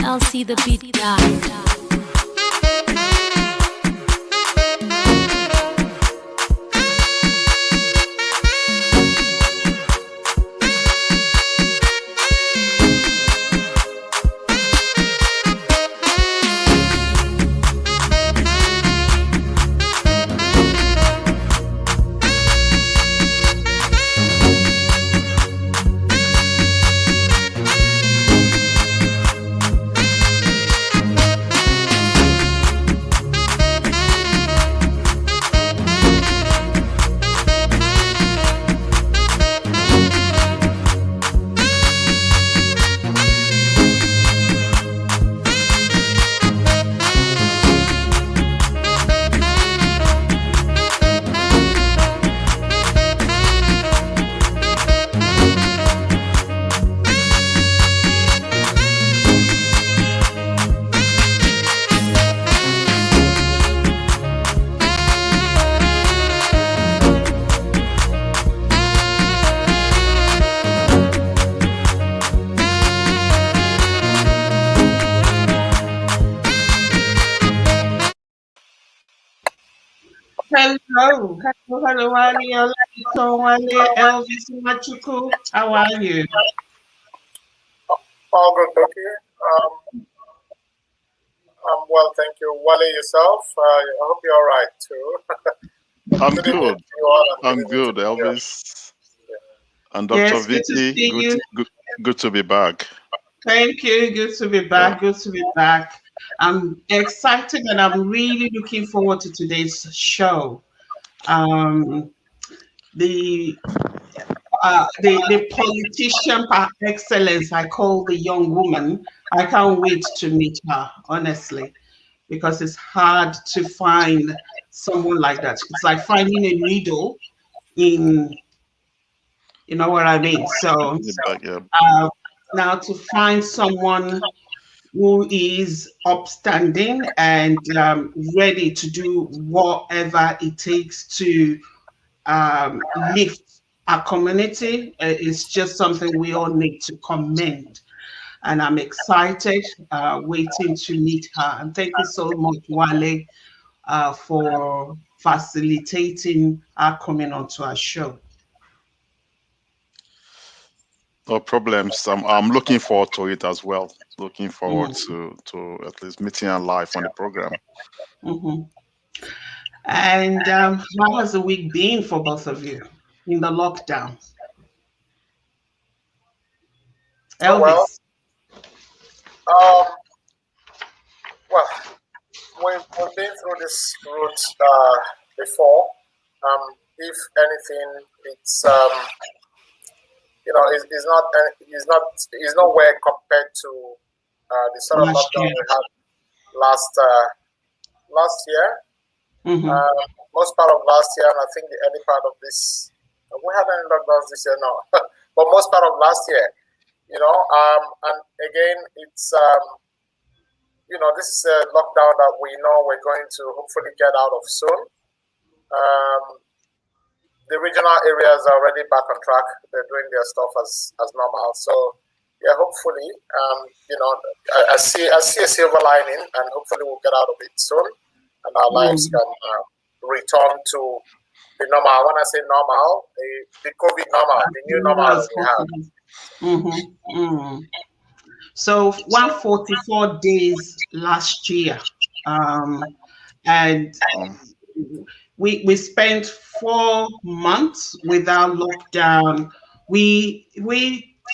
LC the beat guy. Hello, Wale, Elvis Machuku. How are you? All good, Doki. I'm well, thank you. Wale, yourself? I hope you're all right too. I'm good. I'm good, Elvis. And Dr. Yes, Vicky, good to be back. Thank you. Good to be back. Good to be back. I'm excited and I'm really looking forward to today's show. The politician par excellence, I call the young woman. I can't wait to meet her, honestly, because it's hard to find someone like that. It's like finding a needle in, you know what I mean? So now to find someone who is upstanding and ready to do whatever it takes to lift our community is just something we all need to commend. And I'm excited, waiting to meet her. And thank you so much, Wale, for facilitating our coming onto our show. No problems. I'm looking forward to it as well. Looking forward to at least meeting her live on the program. And how has the week been for both of you in the lockdown? Elvis. Well, we've been through this route before. If anything, it's it's nowhere compared to the sort of lockdown we had last year. Most part of last year, and I think the early part of this, we had any lockdowns this year, no, but most part of last year, and again, it's, this is a lockdown that we know we're going to hopefully get out of soon. The regional areas are already back on track. They're doing their stuff as normal. So, yeah, hopefully, I see a silver lining, and hopefully we'll get out of it soon, and our lives can return to the normal. When I say normal, the COVID normal, the new normal that we have. So 144 days last year, and we spent 4 months without lockdown. We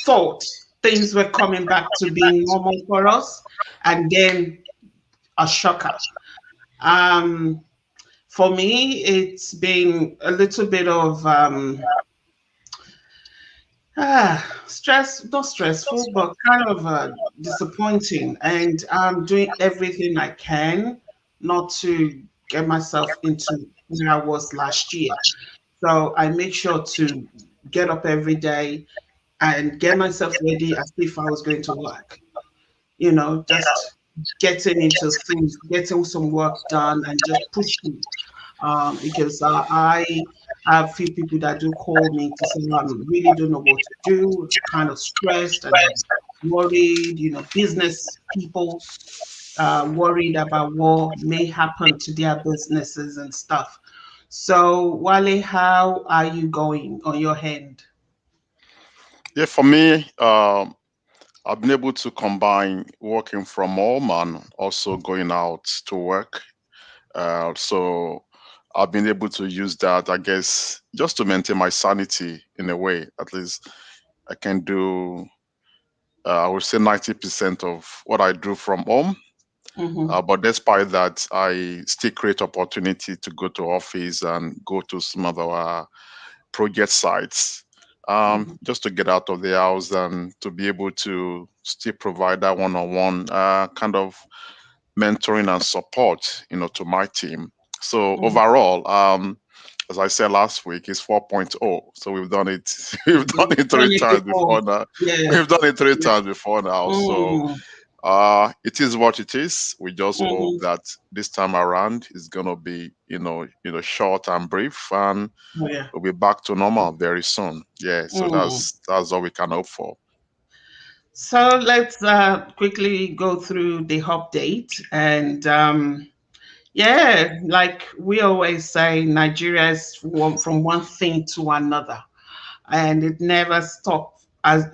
thought things were coming back to being normal for us, and then a shocker. For me, it's been a little bit of not stressful, but kind of disappointing. And I'm doing everything I can not to get myself into where I was last year. So I make sure to get up every day and get myself ready as if I was going to work. Just getting into things, getting some work done, and just pushing. Because I have a few people that do call me to say, I really don't know what to do, kind of stressed, and worried, business people worried about what may happen to their businesses and stuff. So, Wale, how are you going on your end? Yeah, for me, I've been able to combine working from home and also going out to work. So I've been able to use that, I guess, just to maintain my sanity in a way. At least I can do, I would say 90% of what I do from home. But despite that, I still create opportunity to go to office and go to some of our project sites, just to get out of the house and to be able to still provide that one-on-one kind of mentoring and support, to my team. So overall, as I said last week, it's 4.0. So we've done it. We've done it Done three it times before. before now. Yeah. We've done it three Yeah. times before now. So Mm. it is what it is. We just hope that this time around is gonna be, short and brief, and Oh, yeah. we'll be back to normal very soon. Yeah. So that's all we can hope for. So let's quickly go through the update. And yeah, like we always say, Nigeria is from one thing to another, and it never stops, as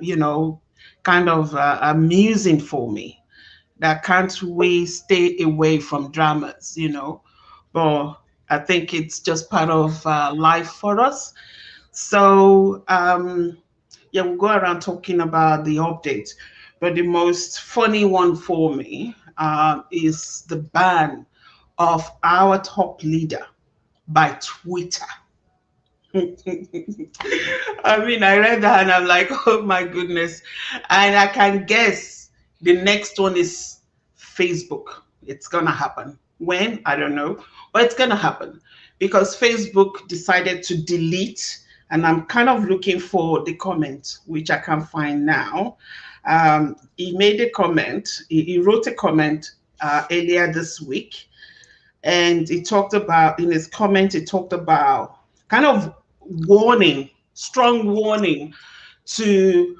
kind of amusing for me. That can't we stay away from dramas, but I think it's just part of life for us. So yeah, we'll go around talking about the update. But the most funny one for me is the ban of our top leader by Twitter. I mean, I read that and I'm like, oh my goodness. And I can guess the next one is Facebook. It's going to happen. When? I don't know. But it's going to happen because Facebook decided to delete. And I'm kind of looking for the comment, which I can find now. He made a comment, he wrote a comment earlier this week. And he talked about, in his comment, he talked about kind of warning, strong warning to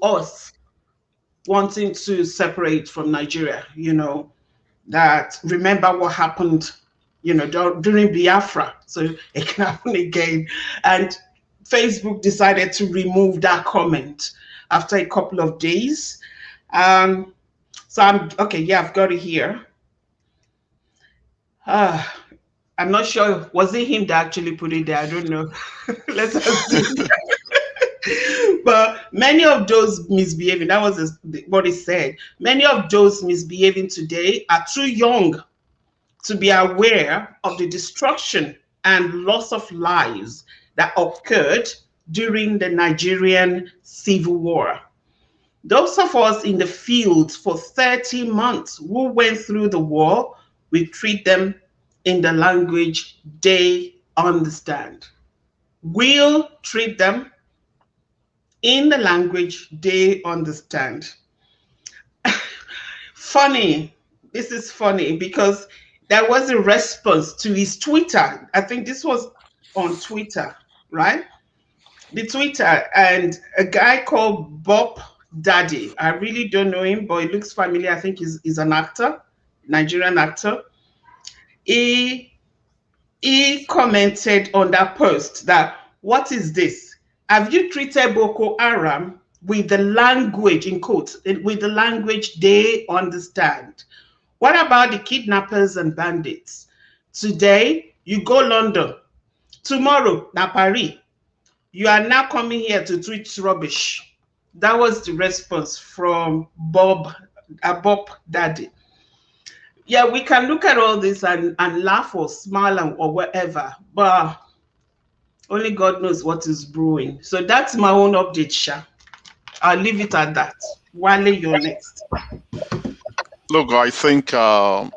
us wanting to separate from Nigeria, that remember what happened, during Biafra. So it can happen again. And Facebook decided to remove that comment after a couple of days. So I'm okay, yeah, I've got it here. I'm not sure. Was it him that actually put it there? I don't know. Let's assume. But many of those misbehaving, that was what he said. Many of those misbehaving today are too young to be aware of the destruction and loss of lives that occurred during the Nigerian civil war. Those of us in the field for 30 months who went through the war, we treat them in the language they understand. We'll treat them in the language they understand. Funny. This is funny because there was a response to his Twitter. I think this was on Twitter, right? The Twitter, and a guy called Bob Daddy. I really don't know him, but he looks familiar. I think he's an actor, Nigerian actor. He commented on that post that, what is this? Have you treated Boko Haram with the language, in quotes, with the language they understand? What about the kidnappers and bandits? Today, you go London. Tomorrow, na Paris. You are now coming here to tweet rubbish. That was the response from Bob Daddy. Yeah, we can look at all this and laugh or smile or whatever, but only God knows what is brewing. So that's my own update, Sha. I'll leave it at that. Wale, you're next. Look, I think that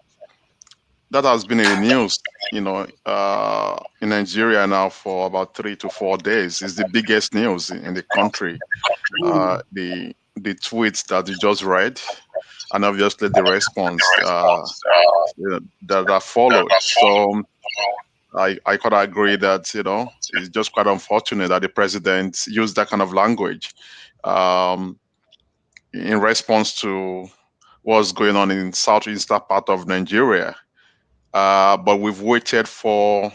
has been in the news, in Nigeria now for about 3 to 4 days. It's the biggest news in the country. The tweets that you just read, and obviously the response that followed. So I could agree that it's just quite unfortunate that the president used that kind of language. in response to what's going on in southeastern part of Nigeria. But we've waited for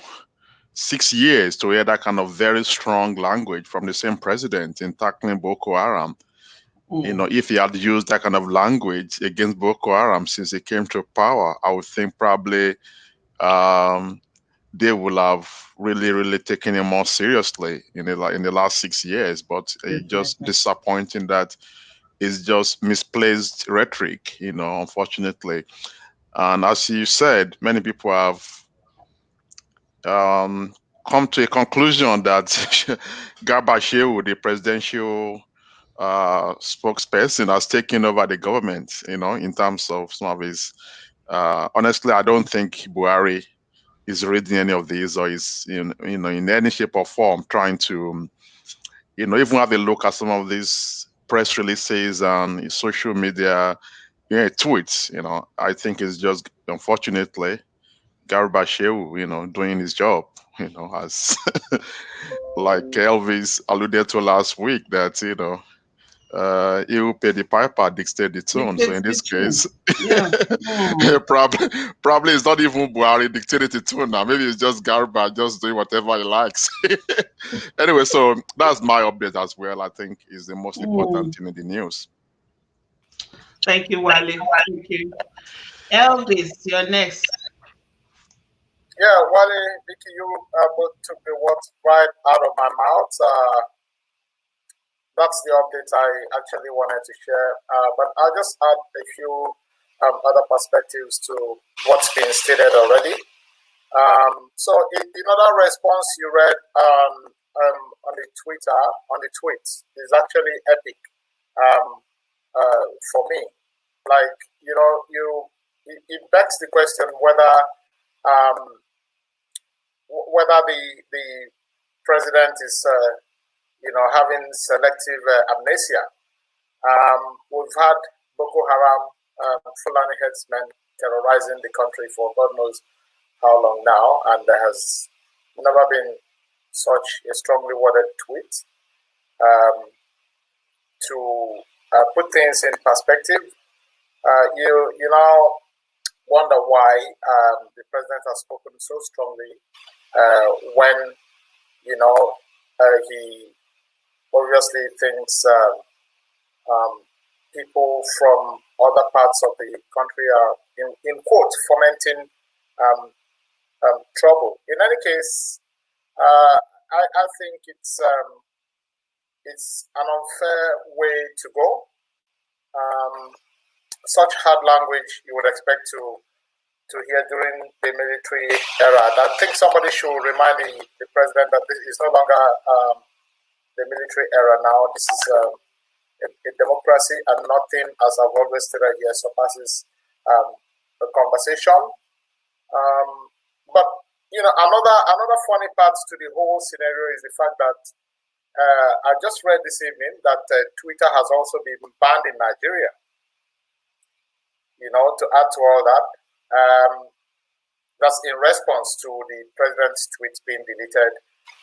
6 years to hear that kind of very strong language from the same president in tackling Boko Haram. You know, if he had used that kind of language against Boko Haram since he came to power, I would think probably they will have really taken him more seriously in the last 6 years. But it's just disappointing that it's just misplaced rhetoric, you know, unfortunately. And as you said, many people have come to a conclusion that Garba Shehu, the presidential spokesperson, has taken over the government, you know, in terms of some of his. Honestly, I don't think Buhari is reading any of these or is in any shape or form trying to, you know, even have a look at some of these press releases and social media, tweets. You know, I think it's just unfortunately Garba Shehu, you know, doing his job, you know, as like Elvis alluded to last week, that, you know, he who paid the piper dictate the tune. So in this case, probably it's not even Buhari dictated the tune now. Maybe it's just Garba just doing whatever he likes. Anyway, so that's my update as well. I think is the most important thing in the news. Thank you, Wale. Thank you. Elvis, you're next. Yeah, Wale, Vicky, you both took the words right out of my mouth. That's the update I actually wanted to share. But I'll just add a few other perspectives to what's been stated already. So in other response you read on the Twitter, on the tweets, is actually epic for me. Like, you know, it begs the question whether the president is having selective amnesia. We've had Boko Haram, Fulani headsmen terrorizing the country for God knows how long now, and there has never been such a strongly worded tweet to put things in perspective. You now wonder why the president has spoken so strongly when he obviously thinks people from other parts of the country are in quote fomenting trouble. In any case, I think it's an unfair way to go. Such hard language you would expect to hear during the military era. And I think somebody should remind the president that this is no longer the military era now. This is a democracy, and nothing, as I've always stated here, surpasses the conversation. But another funny part to the whole scenario is the fact that I just read this evening that Twitter has also been banned in Nigeria. To add to all that, that's in response to the president's tweets being deleted.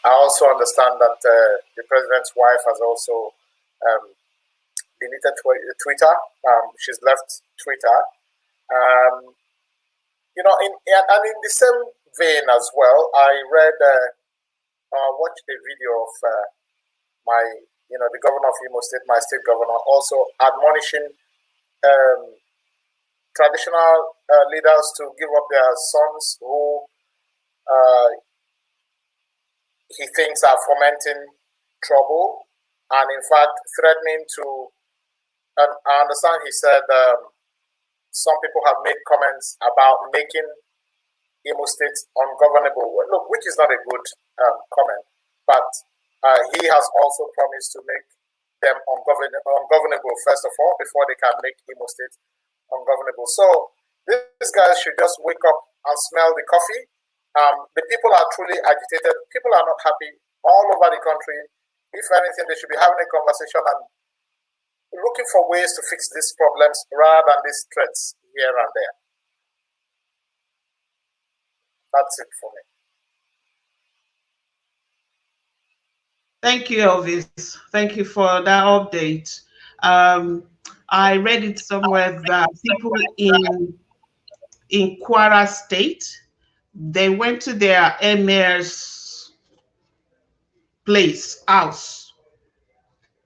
I also understand that the president's wife has also deleted Twitter. She's left Twitter. In the same vein as well, I watched a video of the governor of Imo State, my state governor, also admonishing traditional leaders to give up their sons who he thinks are fomenting trouble, and in fact threatening to. And I understand he said some people have made comments about making Imo State ungovernable. Look, which is not a good comment, but he has also promised to make them ungovernable first of all before they can make Imo State ungovernable. So these guys should just wake up and smell the coffee. The people are truly agitated. People are not happy all over the country. If anything, they should be having a conversation and looking for ways to fix these problems rather than these threats here and there. That's it for me. Thank you, Elvis. Thank you for that update. I read it somewhere that people in Kwara State, they went to their emir's place, house.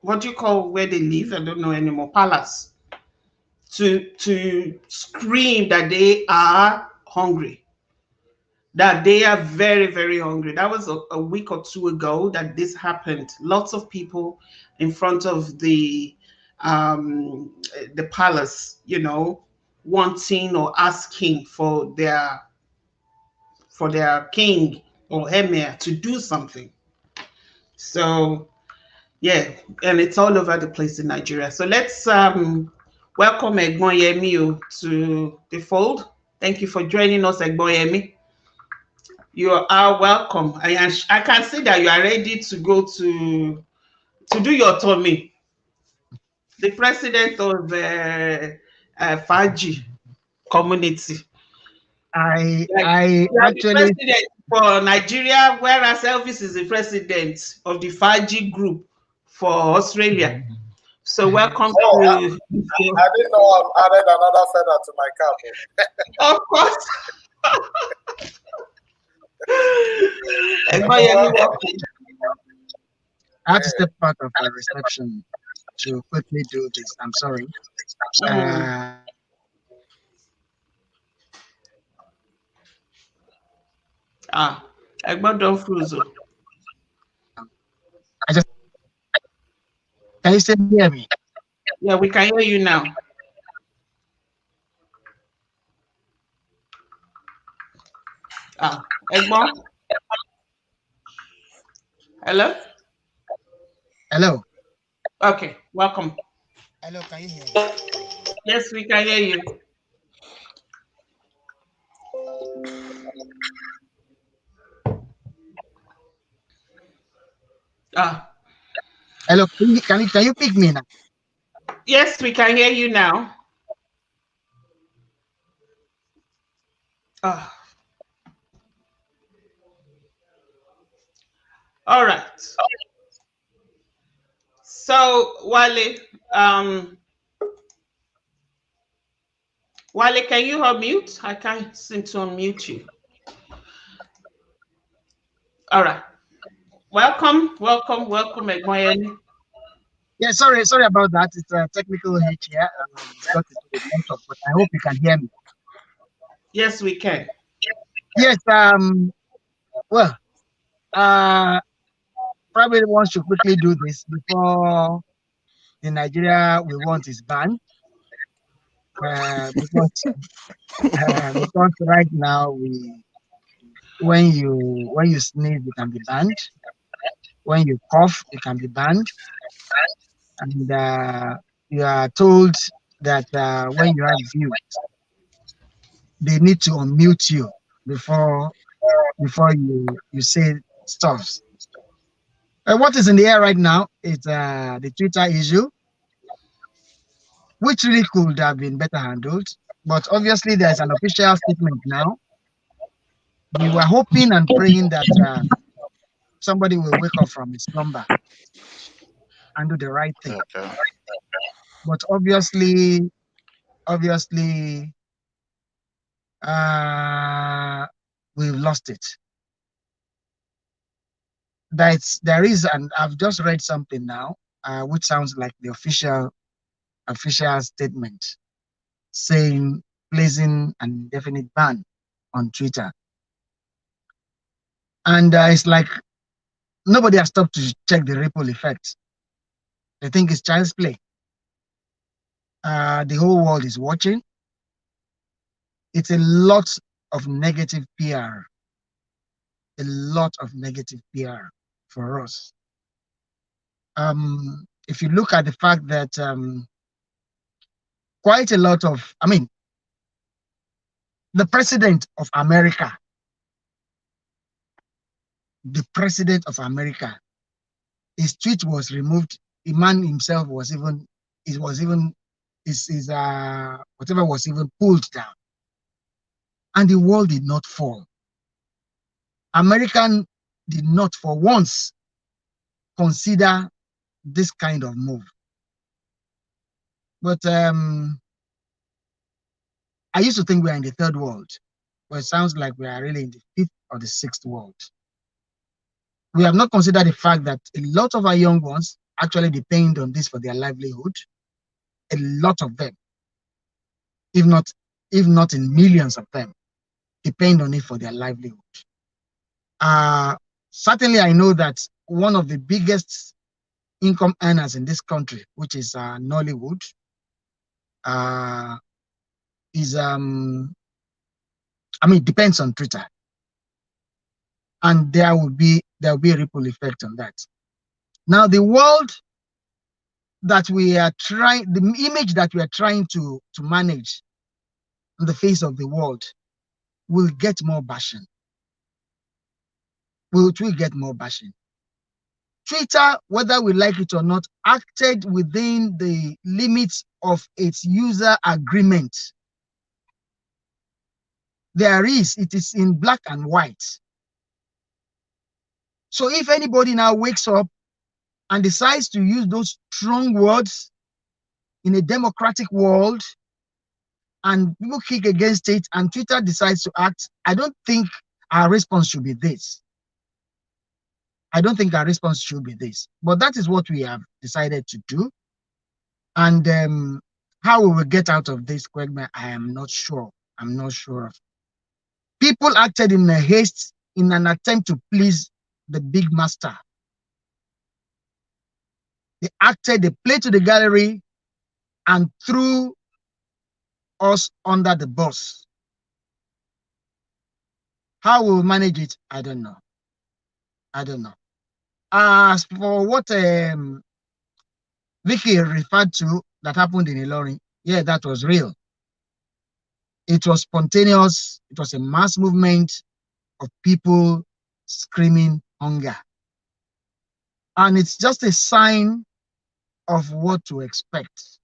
What do you call where they live? I don't know anymore. Palace. To scream that they are hungry, that they are very, very hungry. That was a week or two ago that this happened. Lots of people in front of the palace, you know, wanting or asking for their king or emir to do something. So yeah, and it's all over the place in Nigeria. So let's welcome Egbon Yemi to the fold. Thank you for joining us, Egbon Yemi. You are welcome. I can see that you are ready to go to do your tummy. The president of Faji community. I The actually president for Nigeria, whereas Elvis is the president of the Faji group for Australia. So welcome to. I didn't know I've added another feather to my cap. Of course. I have to step out of my reception to quickly do this. I'm sorry. Egbon don't freeze. Can you still hear me? Yeah, we can hear you now. Egbon? Hello? Hello. Okay, welcome. Hello, can you hear me? Yes, we can hear you. Hello, can you pick me now? Yes, we can hear you now. All right. So Wale, Wale, can you unmute? I can't seem to unmute you. All right. Welcome, Egbon. Yeah, sorry about that. It's a technical hitch here. It's got to do with network, but I hope you can hear me. Yes, we can. Yes. Well, probably one should quickly do this before the Nigeria we want is banned. Because right now when you sneeze it can be banned. When you cough it can be banned, and you are told that when you have views they need to unmute you before you say stuff. What is in the air right now is the Twitter issue, which really could have been better handled. But obviously, there's an official statement now. We were hoping and praying that somebody will wake up from his slumber and do the right thing. Okay. But obviously, we've lost it. There is, and I've just read something now, which sounds like the official statement saying placing an indefinite ban on Twitter. And it's like nobody has stopped to check the ripple effect. They think it's child's play. The whole world is watching. It's a lot of negative PR. A lot of negative PR for us. If you look at the fact that quite a lot of, the president of America, his tweet was removed. The man himself was even whatever was even pulled down, and the world did not fall. American did not for once consider this kind of move. But I used to think we are in the third world, but it sounds like we are really in the fifth or the sixth world. We have not considered the fact that a lot of our young ones actually depend on this for their livelihood. A lot of them, if not in millions of them, depend on it for their livelihood. Certainly, I know that one of the biggest income earners in this country, which is Nollywood, is it depends on Twitter, and there will be a ripple effect on that. Now, the world that we are trying, the image that we are trying to manage on the face of the world will get more bashing. Will get more bashing. Twitter, whether we like it or not, acted within the limits of its user agreement. It is in black and white. So if anybody now wakes up and decides to use those strong words in a democratic world and people kick against it and Twitter decides to act, I don't think our response should be this. I don't think our response should be this. But that is what we have decided to do. And how we will get out of this quagmire, I am not sure. I'm not sure of. People acted in a haste in an attempt to please the big master. They played to the gallery and threw us under the bus. How we'll manage it, I don't know. As for what Vicky referred to that happened in Ilorin, yeah, that was real. It was spontaneous. It was a mass movement of people screaming hunger. And it's just a sign of what to expect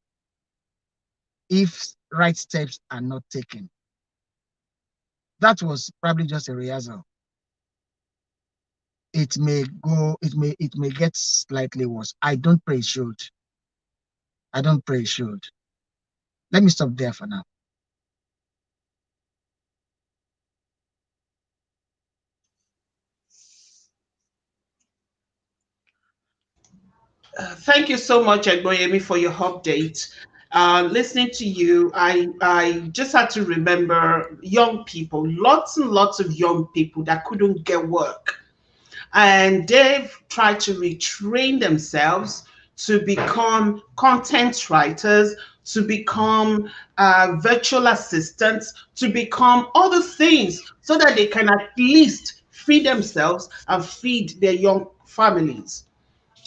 if right steps are not taken. That was probably just a rehearsal. It may get slightly worse. I don't pray it should. Let me stop there for now. Thank you so much, Egboyemi, for your update. Listening to you, I just had to remember young people, lots and lots of young people that couldn't get work. And they've tried to retrain themselves to become content writers, to become virtual assistants, to become other things so that they can at least feed themselves and feed their young families.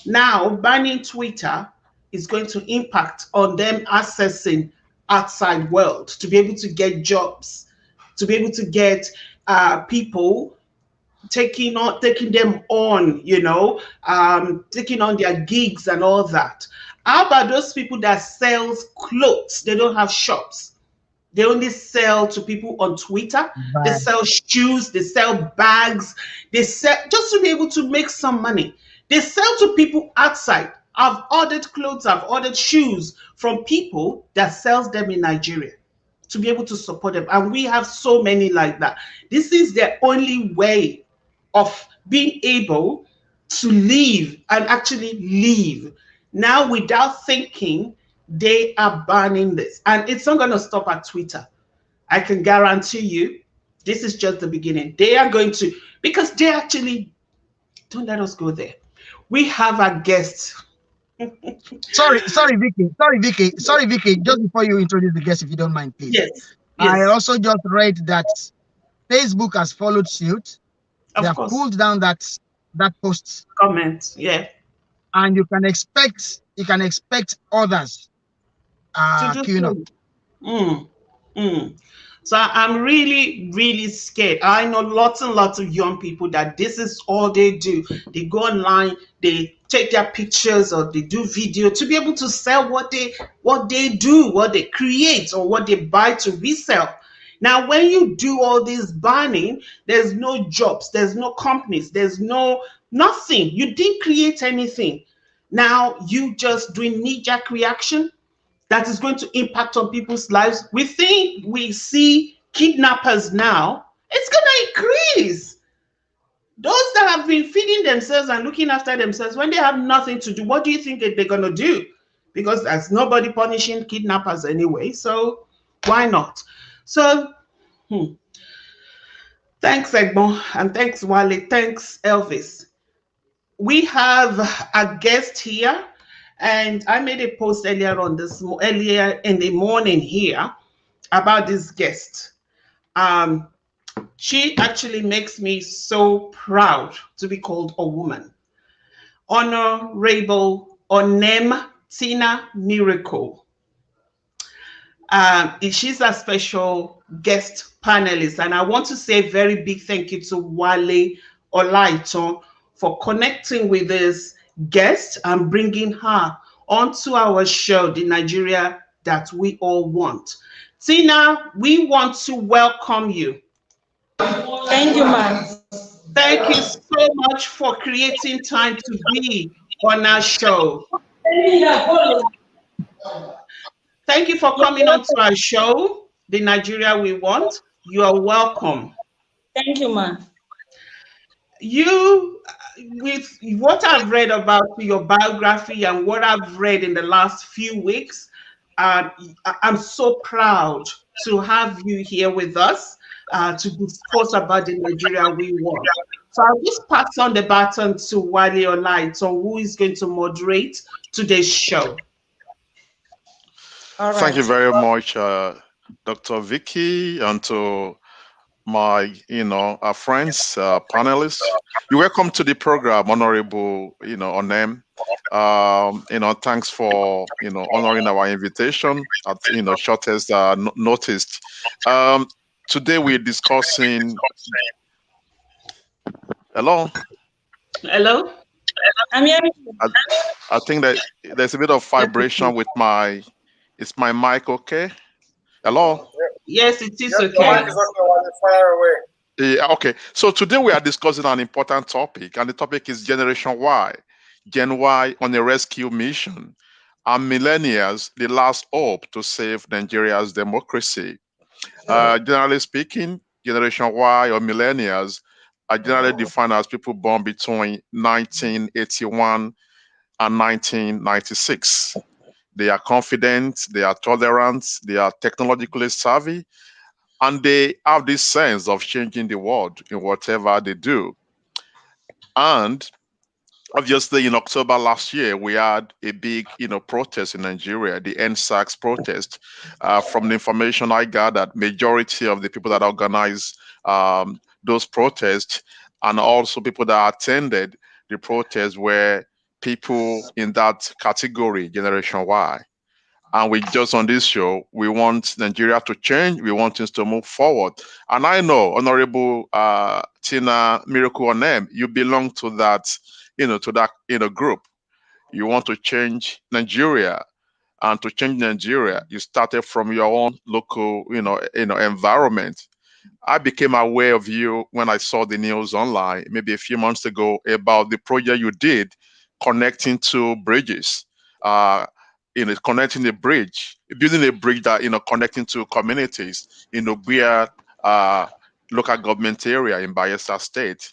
Now, banning Twitter is going to impact on them accessing outside world, to be able to get jobs, to be able to get people taking them on, taking on their gigs and all that. How about those people that sells clothes? They don't have shops. They only sell to people on Twitter. Right. They sell shoes, they sell bags, they sell just to be able to make some money. They sell to people outside. I've ordered clothes, I've ordered shoes from people that sells them in Nigeria to be able to support them. And we have so many like that. This is their only way of being able to live and actually live. Now, without thinking, they are banning this. And it's not going to stop at Twitter. I can guarantee you, this is just the beginning. They are going to, because they actually, don't let us go there. We have a guest. Sorry, Vicky. Just before you introduce the guest, if you don't mind, please. Yes. I also just read that Facebook has followed suit. They have pulled down that post comment. Yeah. And you can expect others queuing up. So I'm really, really scared. I know lots and lots of young people that this is all they do. They go online, they take their pictures or they do video to be able to sell what they do, what they create, or what they buy to resell. Now, when you do all this banning, there's no jobs, there's no companies, there's nothing. You didn't create anything. Now you just doing knee-jerk reaction. that is going to impact on people's lives. We think we see kidnappers now, it's going to increase. Those that have been feeding themselves and looking after themselves, when they have nothing to do, what do you think that they're going to do? Because there's nobody punishing kidnappers anyway, so why not? So, thanks, Egbon, and thanks, Wale, thanks, Elvis. We have a guest here, and I made a post earlier in the morning here about this guest. She actually makes me so proud to be called a woman. Honourable Onem Tyna Miracle. She's a special guest panelist, and I want to say a very big thank you to Wale Olaiton for connecting with this guest and bringing her onto our show, The Nigeria That We All Want. Tyna, we want to welcome you. Thank you, ma'am. Thank you so much for creating time to be on our show. Thank you for coming on to our show, The Nigeria We Want. You are welcome. Thank you, ma'am. You, with what I've read about your biography and what I've read in the last few weeks, I'm so proud to have you here with us to discuss about the Nigeria we want. So I'll just pass on the baton to Wale Olaiton, who is going to moderate today's show. All right. Thank you very much, Dr. Vicky, and to my, our friends, panelists. You're welcome to the program, Honourable, Onem. Thanks for, honoring our invitation at, shortest notice. Today we're discussing. Hello. Hello. I'm hearing you. I think that there's a bit of vibration with my. Is my mic okay? Hello. Yes, it is okay. Fire away. Yeah, okay. So today we are discussing an important topic, and the topic is Generation Y. Gen Y on a rescue mission, and millennials, the last hope to save Nigeria's democracy. Generally speaking, Generation Y or millennials are generally defined as people born between 1981 and 1996. They are confident, they are tolerant, they are technologically savvy, and they have this sense of changing the world in whatever they do. And obviously, in October last year, we had a big, protest in Nigeria, the End SARS protest. From the information I gathered, majority of the people that organized those protests and also people that attended the protests were people in that category, Generation Y. And we just on this show, we want Nigeria to change. We want things to move forward. And I know, Honourable Tyna Miracle Onem, you belong to that, group. You want to change Nigeria, and to change Nigeria, you started from your own local, environment. I became aware of you when I saw the news online, maybe a few months ago, about the project you did connecting two bridges. Connecting a bridge, building a bridge that, connecting to communities in Ogbia local government area in Bayelsa State.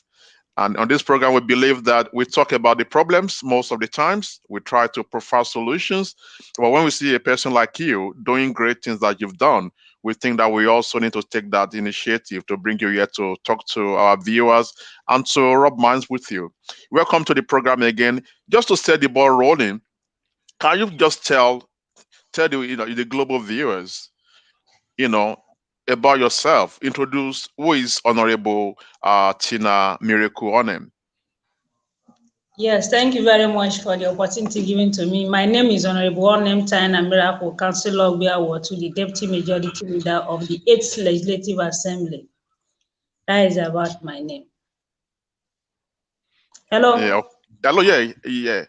And on this program, we believe that we talk about the problems most of the times. We try to provide solutions. But when we see a person like you doing great things that you've done, we think that we also need to take that initiative to bring you here to talk to our viewers and to rub minds with you. Welcome to the program again. Just to set the ball rolling, can you just tell the global viewers, about yourself? Introduce who is Honourable Tyna Miracle Onem. Yes, thank you very much for the opportunity given to me. My name is Honourable Onem Tyna Miracle, Councillor Ogbia to the Deputy Majority Leader of the 8th Legislative Assembly. That is about my name. Hello. Yeah. Hello. Yeah.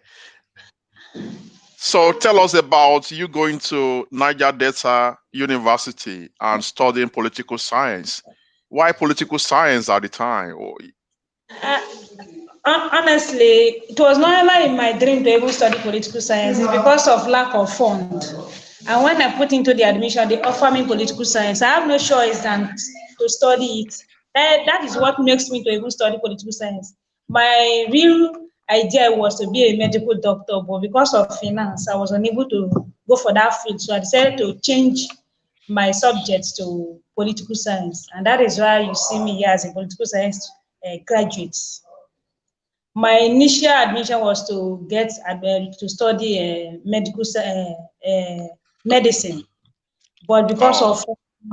So tell us about you going to Niger Delta University and studying political science. Why political science at the time? Honestly, it was not ever in my dream to even study political science. It's because of lack of funds. And when I put into the admission, they offer me political science. I have no choice than to study it. That is what makes me to even study political science. My real idea was to be a medical doctor, but because of finance, I was unable to go for that field. So I decided to change my subject to political science. And that is why you see me here as a political science graduate. My initial admission was to get to study medicine, but because Oh, of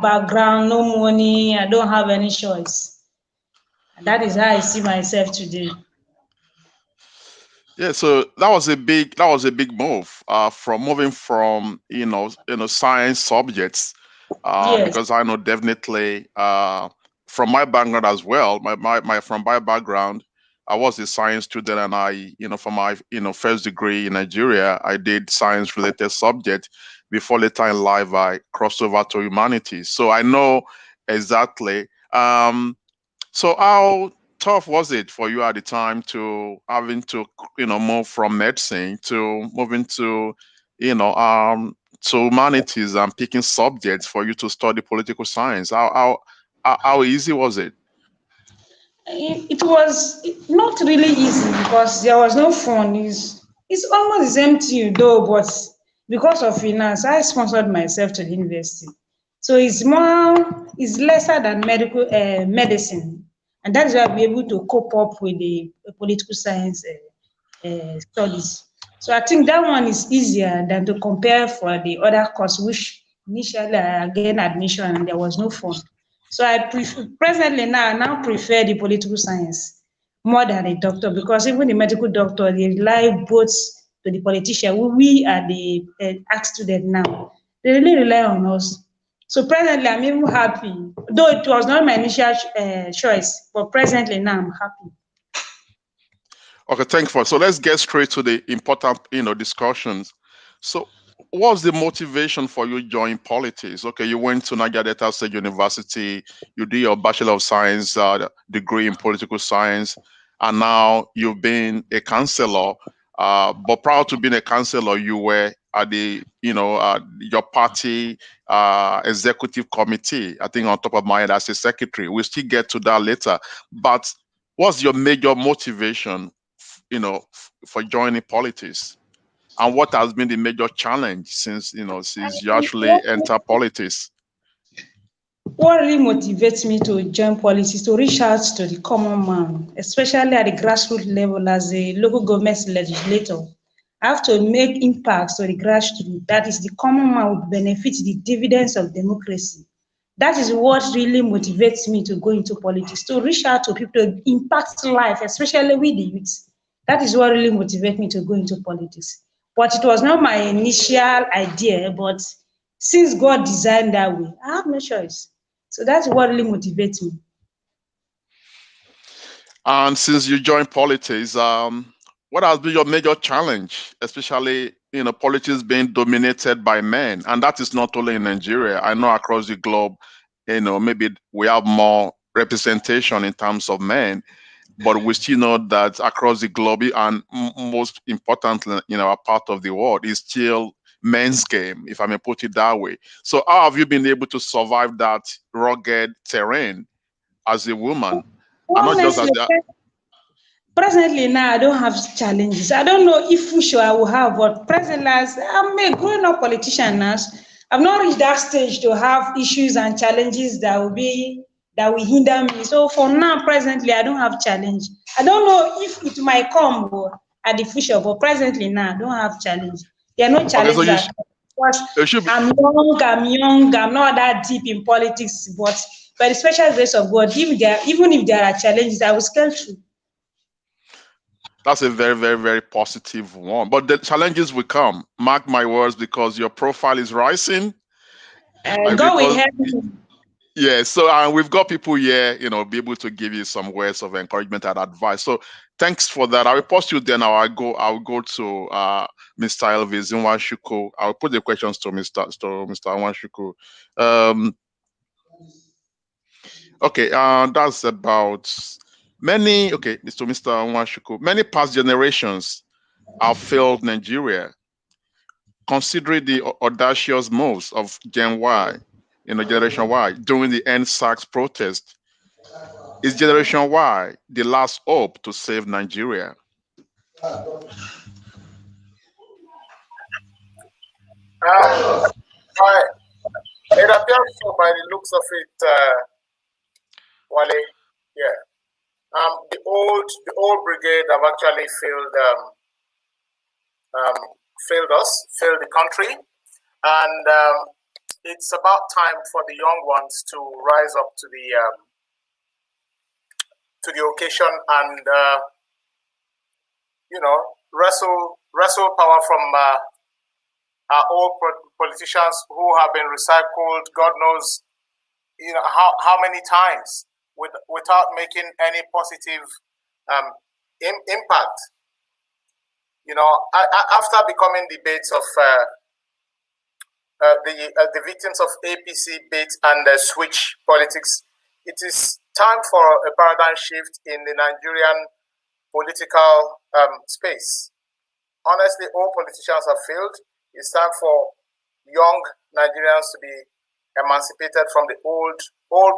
background, no money, I don't have any choice. And that is how I see myself today. yeah. So that was a big move. From moving from science subjects, Yes. because I know definitely from my background as well. From my background, I was a science student, and for my first degree in Nigeria, I did science related subject. Before later in life, I crossed over to humanities. So I know exactly. So how tough was it for you at the time to having to move from medicine to moving to to humanities and picking subjects for you to study political science? How easy was it? It was not really easy because there was no fund. It's almost the same thing though, but because of finance, I sponsored myself to the university. So it's lesser than medicine, and that is why I'll be able to cope up with the political science studies. So I think that one is easier than to compare for the other course, which initially I gained admission and there was no fund. So presently now I now prefer the political science more than a doctor because even the medical doctor they rely both to the politician. We are the act student now. They really rely on us. So presently I'm even happy, though it was not my initial choice, but presently now I'm happy. Okay, thank you. So let's get straight to the important discussions. So what's the motivation for you joining politics? Okay, you went to Niger Delta State University, you did your Bachelor of Science degree in political science, and now you've been a councillor. But prior to being a councillor, you were at the your party executive committee. I think on top of my head as a secretary. We'll still get to that later. But what's your major motivation for joining politics, and what has been the major challenge since you actually enter politics? What really motivates me to join politics is to reach out to the common man, especially at the grassroots level as a local government legislator. I have to make impacts to the grassroots. That is, the common man would benefit the dividends of democracy. That is what really motivates me to go into politics, to reach out to people, to impact life, especially with the youth. That is what really motivates me to go into politics. But it was not my initial idea, but since God designed that way, I have no choice. So that's what really motivates me. And since you joined politics, what has been your major challenge, especially politics being dominated by men? And that is not only in Nigeria. I know across the globe, maybe we have more representation in terms of men, but we still know that across the globe and most importantly in our part of the world is still men's game, if I may put it that way. So how have you been able to survive that rugged terrain as a woman? And not just as Honestly, presently now I don't have challenges. I don't know if for sure I will have, but presently as I'm a grown up politician now, I've not reached that stage to have issues and challenges that will hinder me. So for now, presently, I don't have challenge. I don't know if it might come at the future, but presently now I don't have challenge. There are no okay, so challenges at all. Because you should be, I'm not that deep in politics, but by the special grace of God, even if there are challenges, I will scale through. that's a very, very, very positive one. But the challenges will come. Mark my words, because your profile is rising. God will Because help me. yeah, so we've got people here, be able to give you some words of encouragement and advice. So thanks for that. I will post you then. I'll go to Mr. Elvis Nwashuku. I'll put the questions to Mr. Nwashuku. Okay, that's about many. Okay, so Mr. Nwashuku, many past generations have failed Nigeria. considering the audacious moves of Gen Y, Generation Y, during the End SARS protest, is Generation Y the last hope to save Nigeria? It appears so by the looks of it, Wale. Yeah. The old brigade have actually failed us, failed the country, and it's about time for the young ones to rise up to the occasion and wrestle power from our old politicians who have been recycled, God knows, how many times without making any positive impact. After becoming debates of the victims of APC bait and switch politics, it is time for a paradigm shift in the Nigerian political space. Honestly, all politicians have failed. It's time for young Nigerians to be emancipated from the old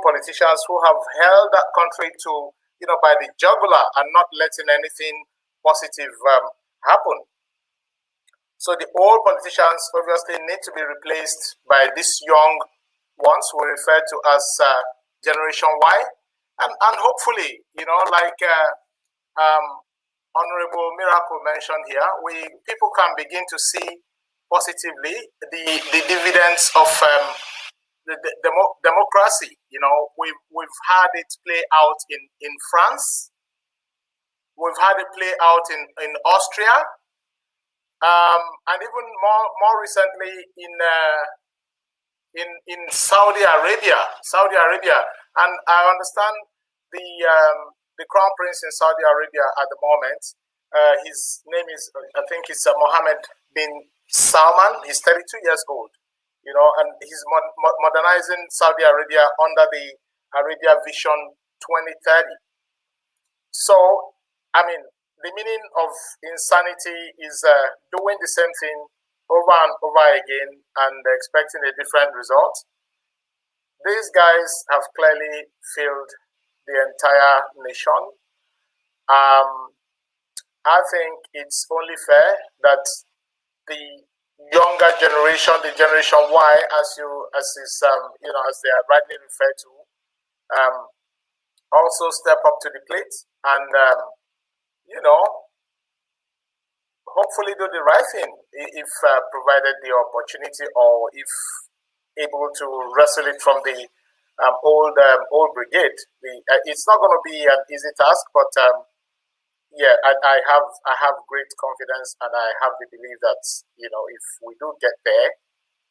politicians who have held that country to, by the jugular and not letting anything positive happen. So the old politicians obviously need to be replaced by these young ones we refer to as Generation Y, and hopefully, like Honourable Miracle mentioned here, people can begin to see positively the dividends of the democracy. We've had it play out in France. We've had it play out in Austria, and even more recently in Saudi Arabia. And I understand the Crown Prince in Saudi Arabia at the moment. His name is, I think it's Mohammed bin Salman. He's 32 years old, and he's modernizing Saudi Arabia under the Arabia Vision 2030. So, the meaning of insanity is doing the same thing over and over again and expecting a different result. These guys have clearly failed the entire nation. I think it's only fair that the younger generation, the Generation Y, as they are rightly referred to, also step up to the plate and hopefully do the right thing if provided the opportunity, or if able to wrestle it from the old brigade. It's not going to be an easy task, but I have great confidence, and I have the belief that if we do get there,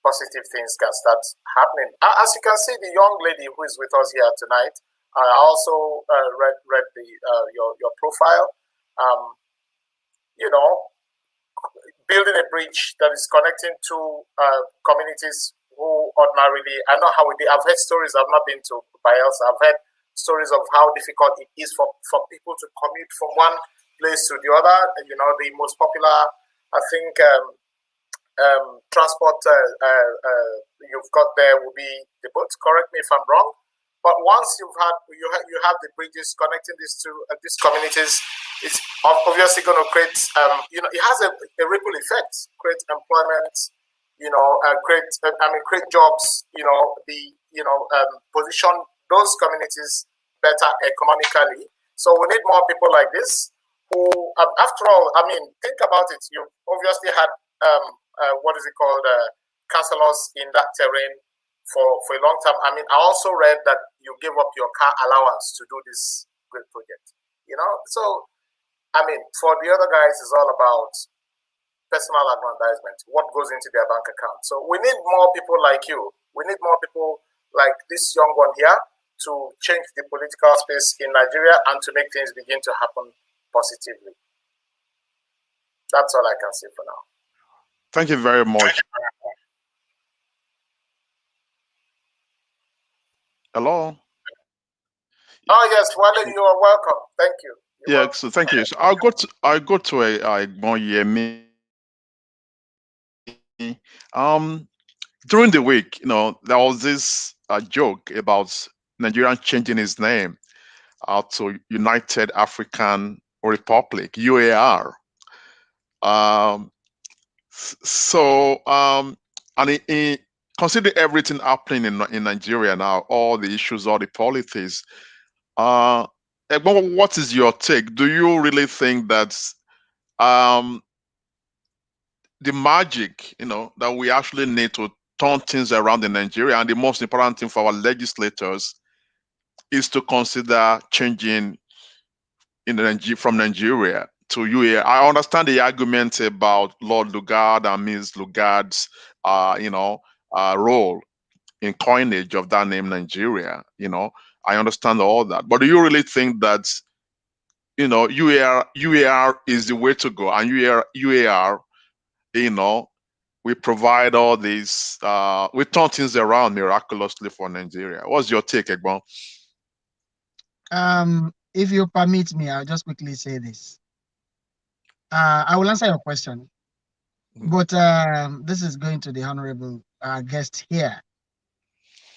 positive things can start happening. As you can see, the young lady who is with us here tonight, I also read your profile. Building a bridge that is connecting two communities who ordinarily, I know how I've heard stories. I've not been to Bayelsa. I've heard stories of how difficult it is for people to commute from one place to the other. The most popular, I think, transport you've got there will be the boat. Correct me if I'm wrong. But once you have the bridges connecting these communities, it's obviously going to create it has a ripple effect, create employment, create jobs, position those communities better economically. So we need more people like this who, after all, think about it. You obviously had councillors in that terrain for a long time. I also read that you gave up your car allowance to do this great project. So for the other guys, it's all about personal aggrandizement, what goes into their bank account. So we need more people like you. We need more people like this young one here to change the political space in Nigeria and to make things begin to happen positively. That's all I can say for now. Thank you very much. Hello. Oh yes, Wale, you are welcome. Thank you. So thank you. So I'll go to a more Yemi During the week, there was this joke about Nigerian changing his name to United African Republic (UAR). And considering everything happening in Nigeria now, all the issues, all the politics, what is your take? Do you really think that the magic, that we actually need to turn things around in Nigeria, and the most important thing for our legislators is to consider changing from Nigeria to UAE? I understand the argument about Lord Lugard and Ms. Lugard's, role in coinage of that name Nigeria. I understand all that, but do you really think that UAR is the way to go, and UAR, we provide all these, we turn things around miraculously for Nigeria? What's your take, Egbon? If you permit me, I'll just quickly say this. I will answer your question, but this is going to the honorable guest here.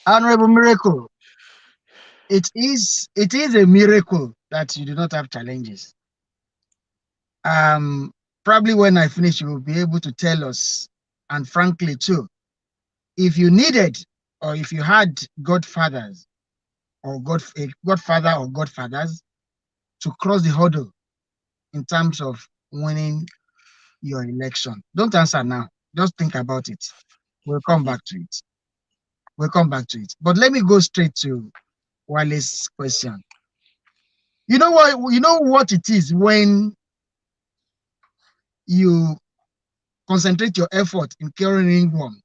Honorable Miracle, it is a miracle that you do not have challenges. Probably when I finish, you will be able to tell us, and frankly too, if you needed, or if you had godfathers or a godfather or godfathers to cross the hurdle in terms of winning your election. Don't answer now. Just think about it. We'll come back to it. But let me go straight to Wale's question. You know what it is when you concentrate your effort in curing one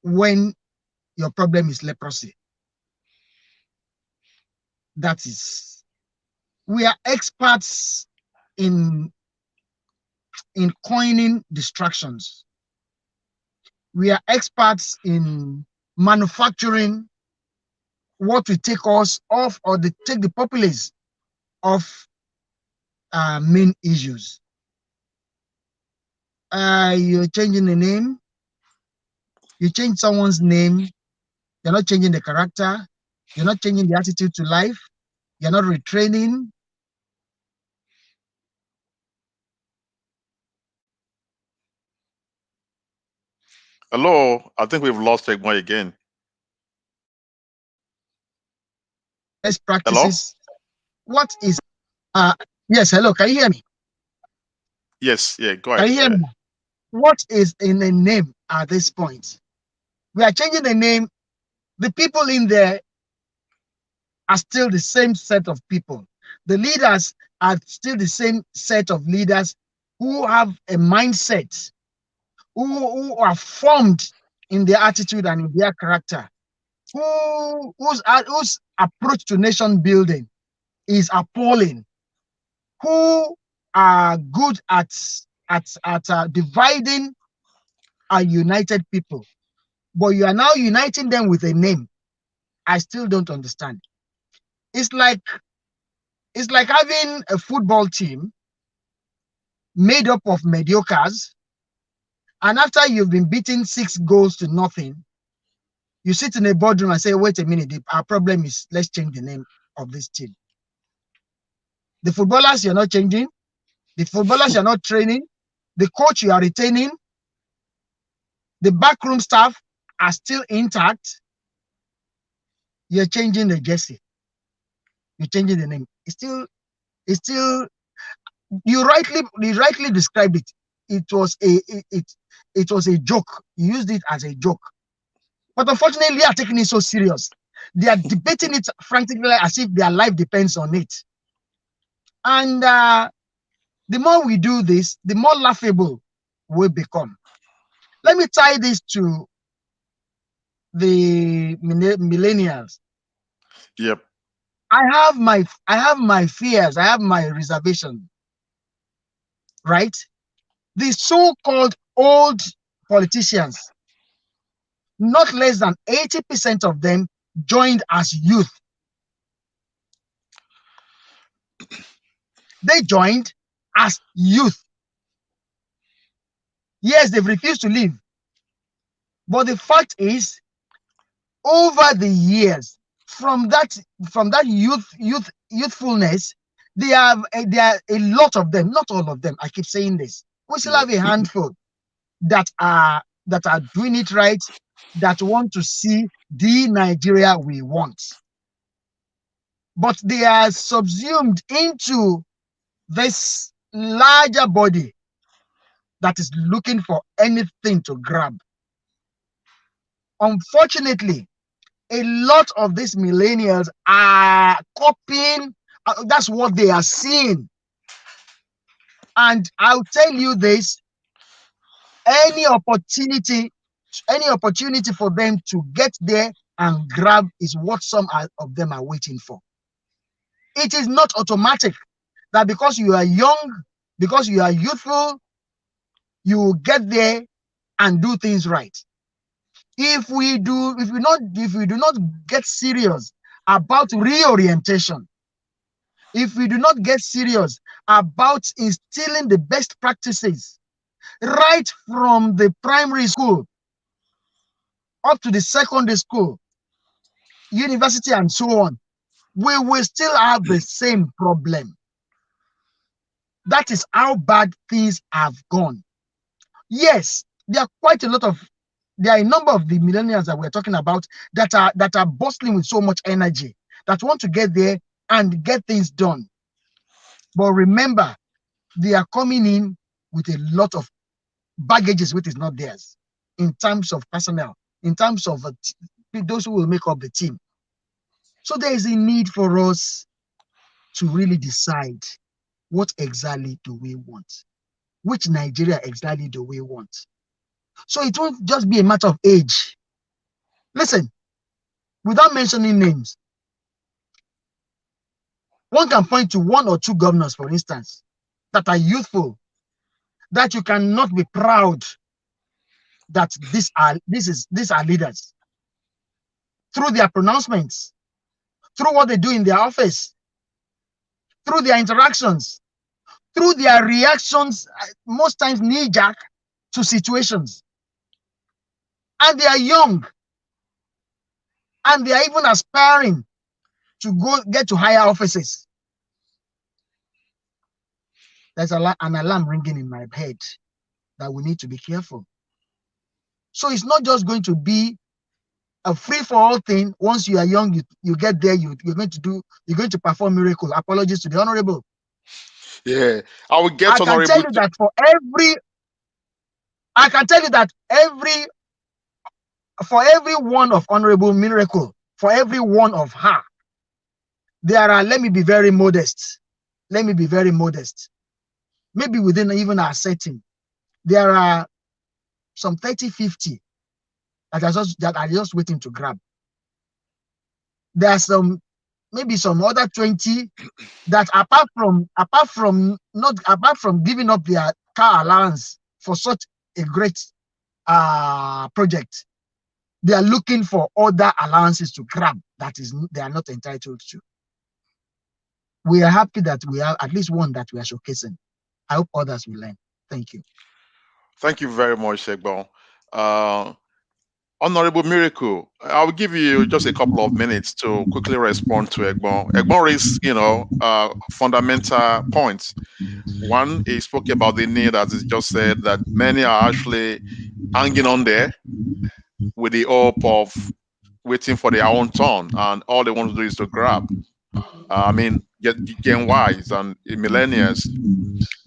when your problem is leprosy. That is, we are experts in coining distractions. We are experts in manufacturing what will take us off, or take the populace off main issues. You're changing the name. You change someone's name. You're not changing the character. You're not changing the attitude to life. You're not retraining. Hello, I think we've lost Egmont again. Best practices. Hello? What is yes, hello, can you hear me? Yes, yeah, go ahead. Can you hear me? What is in the name at this point? We are changing the name. The people in there are still the same set of people. The leaders are still the same set of leaders who have a mindset, who are formed in their attitude and in their character, whose approach to nation building is appalling, who are good at dividing a united people, but you are now uniting them with a name. I still don't understand. It's like having a football team made up of mediocres, and after you've been beaten 6-0, you sit in a boardroom and say, wait a minute, our problem is, let's change the name of this team. The footballers you're not changing, the footballers you're not training, the coach you are retaining, the backroom staff are still intact. You're changing the jersey. You're changing the name. It's still. You rightly described it. It was a joke. You used it as a joke. But unfortunately, they are taking it so serious. They are debating it frantically as if their life depends on it. And the more we do this, the more laughable we become. Let me tie this to the millennials. Yep. I have my fears. I have my reservation. Right? The so-called old politicians, not less than 80% of them joined as youth. They joined as youth. Yes, they've refused to leave. But the fact is, over the years, from that youthfulness, there are a lot of them, not all of them. I keep saying this. We still have a handful that are doing it right, that want to see the Nigeria we want. But they are subsumed into this larger body that is looking for anything to grab. Unfortunately, a lot of these millennials are copying. That's what they are seeing. And I'll tell you this, any opportunity for them to get there and grab is what some of them are waiting for. It is not automatic that because you are young, because you are youthful, you will get there and do things right. If we do not get serious about reorientation, if we do not get serious about instilling the best practices right from the primary school up to the secondary school, university, and so on, we will still have the same problem. That is how bad things have gone. Yes, there are a number of the millennials that we're talking about that are bustling with so much energy, that want to get there and get things done. But remember, they are coming in with a lot of baggages which is not theirs, in terms of personnel, in terms of those who will make up the team. So there is a need for us to really decide, what exactly do we want? Which Nigeria exactly do we want? So it won't just be a matter of age. Listen, without mentioning names, one can point to one or two governors, for instance, that are youthful, that you cannot be proud that these are leaders. Through their pronouncements, through what they do in their office, through their interactions, through their reactions, most times knee-jerk to situations. And they are young. And they are even aspiring to get to higher offices. There's an alarm ringing in my head that we need to be careful. So it's not just going to be a free-for-all thing. Once you are young, you get there, you're going to perform miracle. Apologies to the Honourable. Yeah, I will get Honourable. I can tell you that for every one of Honourable miracle, for every one of her, there are, let me be very modest. Maybe within even our setting, there are some 30, 50 that are just waiting to grab. There are maybe some other 20 that apart from giving up their car allowance for such a great project, they are looking for other allowances to grab they are not entitled to. We are happy that we have at least one that we are showcasing. I hope others will learn. Thank you. Thank you very much, Egbon. Honourable Miracle, I will give you just a couple of minutes to quickly respond to Egbon. Egbon raised, fundamental points. One, he spoke about the need, as he just said, that many are actually hanging on there with the hope of waiting for their own turn, and all they want to do is to grab. Gen Ys and millennials.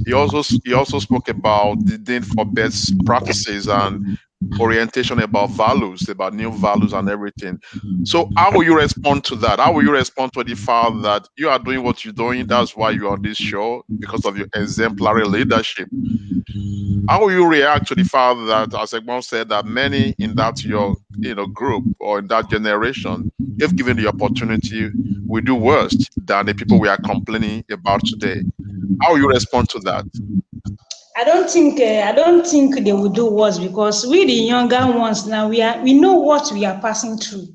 He also spoke about the need for best practices and orientation about values, about new values and everything. So how will you respond to that? How will you respond to the fact that you are doing what you're doing? That's why you're on this show, because of your exemplary leadership. How will you react to the fact that, as Egbon said, that many in that your group or in that generation, if given the opportunity, will do worse than the people we are complaining about today? How will you respond to that? I don't think they will do worse, because we, the younger ones now, we know what we are passing through.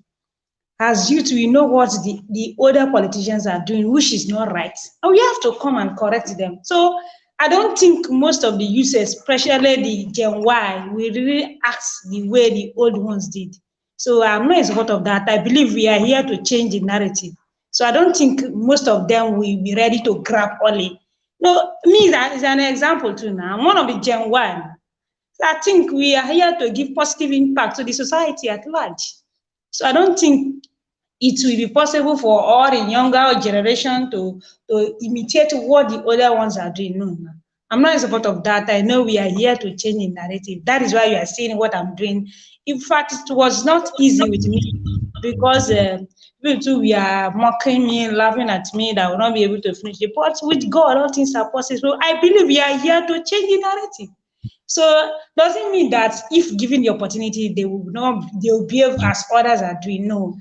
As youth, we know what the older politicians are doing, which is not right, and we have to come and correct them. So I don't think most of the users, especially the Gen Y, will really act the way the old ones did. So I'm not in support of that. I believe we are here to change the narrative. So I don't think most of them will be ready to grab only. No, me, that is an example too now. I'm one of the Gen Y. So I think we are here to give positive impact to the society at large. So I don't think it will be possible for all the younger generation to imitate what the older ones are doing. No, no. I'm not in support of that. I know we are here to change the narrative. That is why you are seeing what I'm doing. In fact, it was not easy with me because people too, we are mocking me, laughing at me that I will not be able to finish it. But with God, all things are possible. I believe we are here to change the narrative. So doesn't mean that if given the opportunity, they will behave as others are doing. No,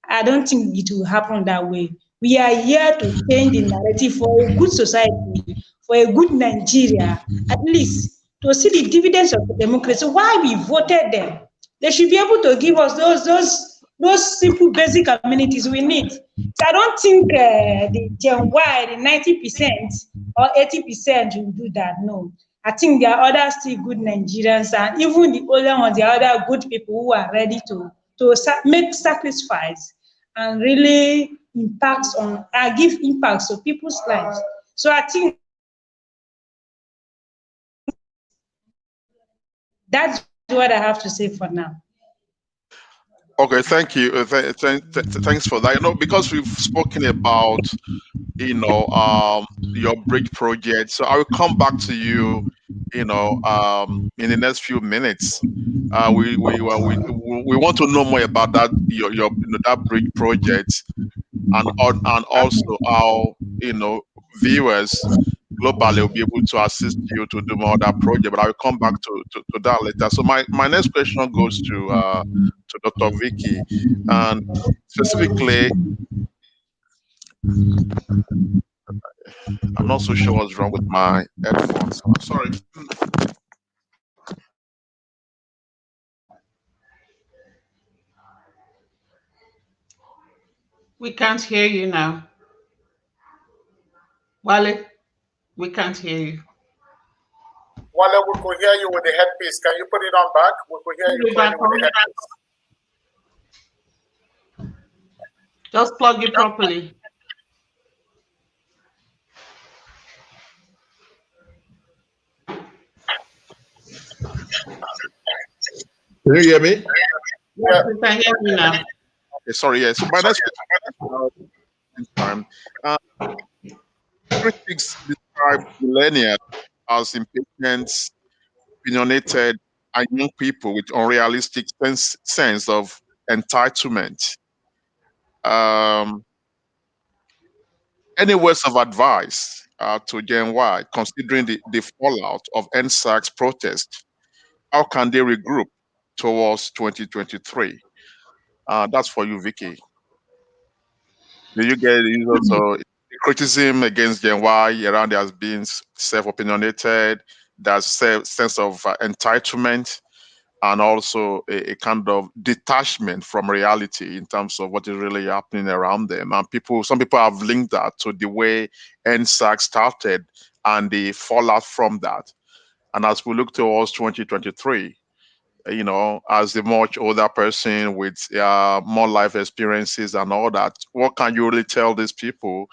I don't think it will happen that way. We are here to change the narrative for a good society, for a good Nigeria, at least to see the dividends of the democracy. Why we voted them? They should be able to give us those simple basic amenities we need. So I don't think the Gen Y, the 90% or 80% will do that. No. I think there are other still good Nigerians, and even the older ones, there are other good people who are ready to make sacrifice and really impact on give impacts to people's lives. So I think that's what I have to say for now. Okay, thank you. Thanks for that. Because we've spoken about, your bridge project, so I will come back to you, in the next few minutes. We want to know more about that your that bridge project, and also how viewers globally will be able to assist you to do more of that project. But I will come back to that later. So my next question goes to Dr. Vicky, and specifically, I'm not so sure what's wrong with my headphones. I'm sorry. We can't hear you now. Wale, we can't hear you. Wale, we could hear you with the headpiece. Can you put it on back? We could hear you clearly with the headpiece. Just plug it properly. Can you hear me? Yes, we can hear you now. Okay, sorry, yes. My next time. Critics describe millennials as impatient, opinionated, and young people with unrealistic sense of entitlement. Any words of advice to Gen Y, considering the fallout of End SARS protest? How can they regroup towards 2023? That's for you, Vicky. Do you get also criticism against Gen Y around there as being self-opinionated, that sense of entitlement, and also a kind of detachment from reality in terms of what is really happening around them? And some people have linked that to the way End SARS started and the fallout from that. And as we look towards 2023, as a much older person with more life experiences and all that, what can you really tell these people?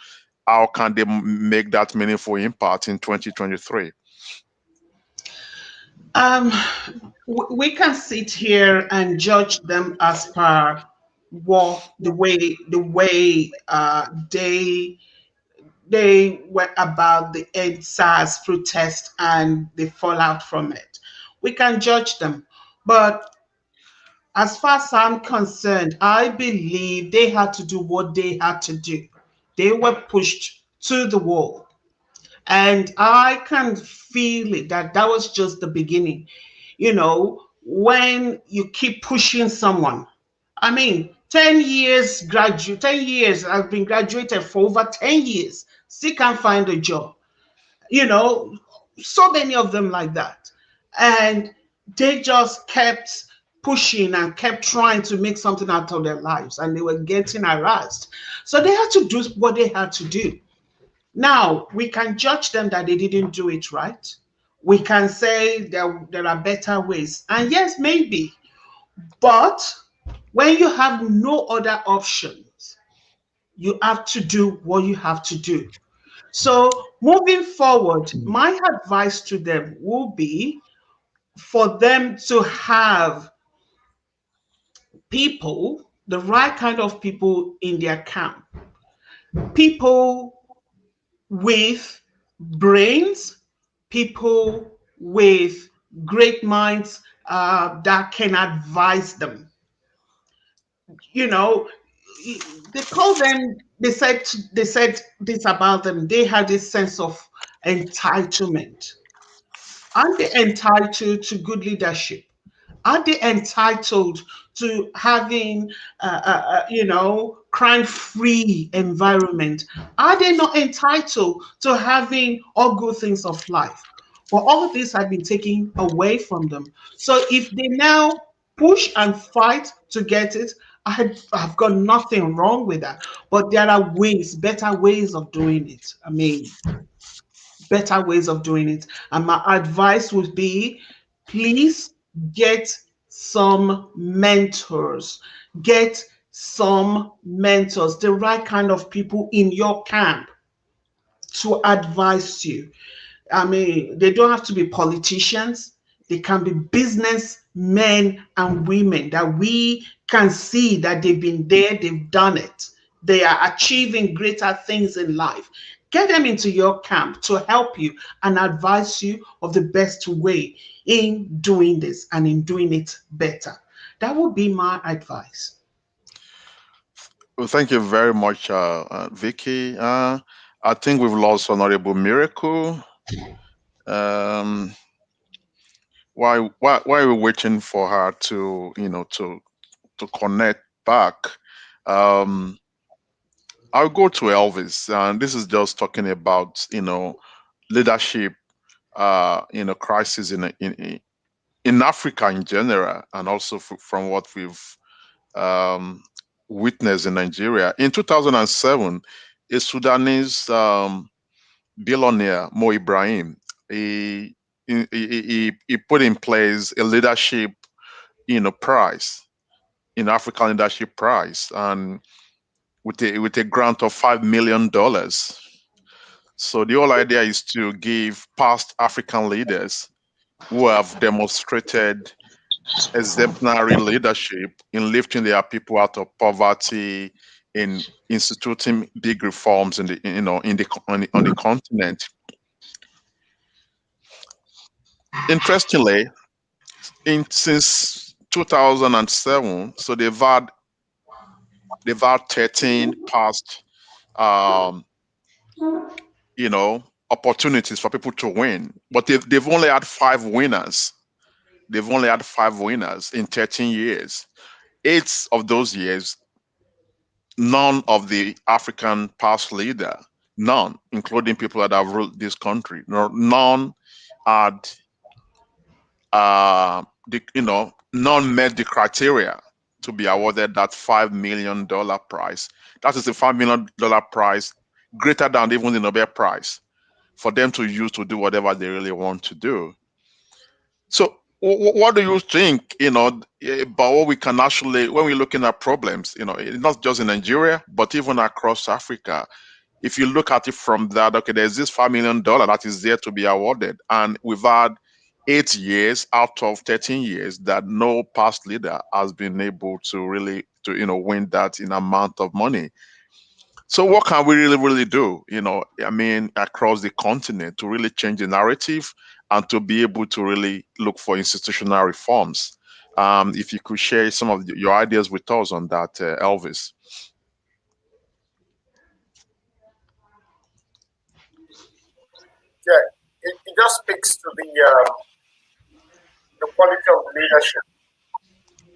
How can they make that meaningful impact in 2023? We can sit here and judge them as per the way they were about the End SARS protest and the fallout from it. We can judge them, but as far as I'm concerned, I believe they had to do what they had to do. They were pushed to the wall. And I can feel it that was just the beginning. When you keep pushing someone, 10 years, 10 years, I've been graduated for over 10 years, still can't find a job. So many of them like that. And they just kept pushing and kept trying to make something out of their lives, and they were getting harassed. So they had to do what they had to do. Now, we can judge them that they didn't do it right. We can say there are better ways. And yes, maybe. But when you have no other options, you have to do what you have to do. So moving forward, my advice to them will be for them to have people, the right kind of people in their camp, people with brains, people with great minds that can advise them. You know, they call them. They said this about them. They had this sense of entitlement. Aren't they entitled to good leadership? Are they entitled to having, crime-free environment? Are they not entitled to having all good things of life? But all of these have been taken away from them. So if they now push and fight to get it, I've got nothing wrong with that. But there are ways, better ways of doing it. I mean, better ways of doing it. And my advice would be, please get some mentors. Get some mentors, the right kind of people in your camp to advise you. I mean, they don't have to be politicians. They can be businessmen and women that we can see that they've been there, they've done it. They are achieving greater things in life. Get them into your camp to help you and advise you of the best way in doing this and in doing it better. That would be my advice. Well, thank you very much, Vicky. I think we've lost Honourable Miracle. While we're waiting for her to connect back, I'll go to Elvis, and this is just talking about leadership, crisis in Africa in general, and also from what we've witnessed in Nigeria. In 2007, a Sudanese billionaire, Mo Ibrahim, he put in place a leadership, prize, African leadership prize, and with a grant of $5 million. So the whole idea is to give past African leaders who have demonstrated exemplary leadership in lifting their people out of poverty, in instituting big reforms on the continent. Interestingly, since 2007, so they've had 13 past opportunities for people to win, but they've only had 5 winners. They've only had 5 winners in 13 years. 8 of those years, none of the African past leader, none, including people that have ruled this country, none had none met the criteria to be awarded that $5 million prize. That is a $5 million prize greater than even the Nobel Prize for them to use to do whatever they really want to do. So what do you think, about what we can actually, when we're looking at problems, not just in Nigeria, but even across Africa, if you look at it from that, okay, there's this $5 million that is there to be awarded, and we've had 8 years out of 13 years that no past leader has been able to really win that in amount of money. So what can we really do, across the continent to really change the narrative and to be able to really look for institutional reforms? If you could share some of your ideas with us on that, Elvis. Yeah, it just speaks to the quality of leadership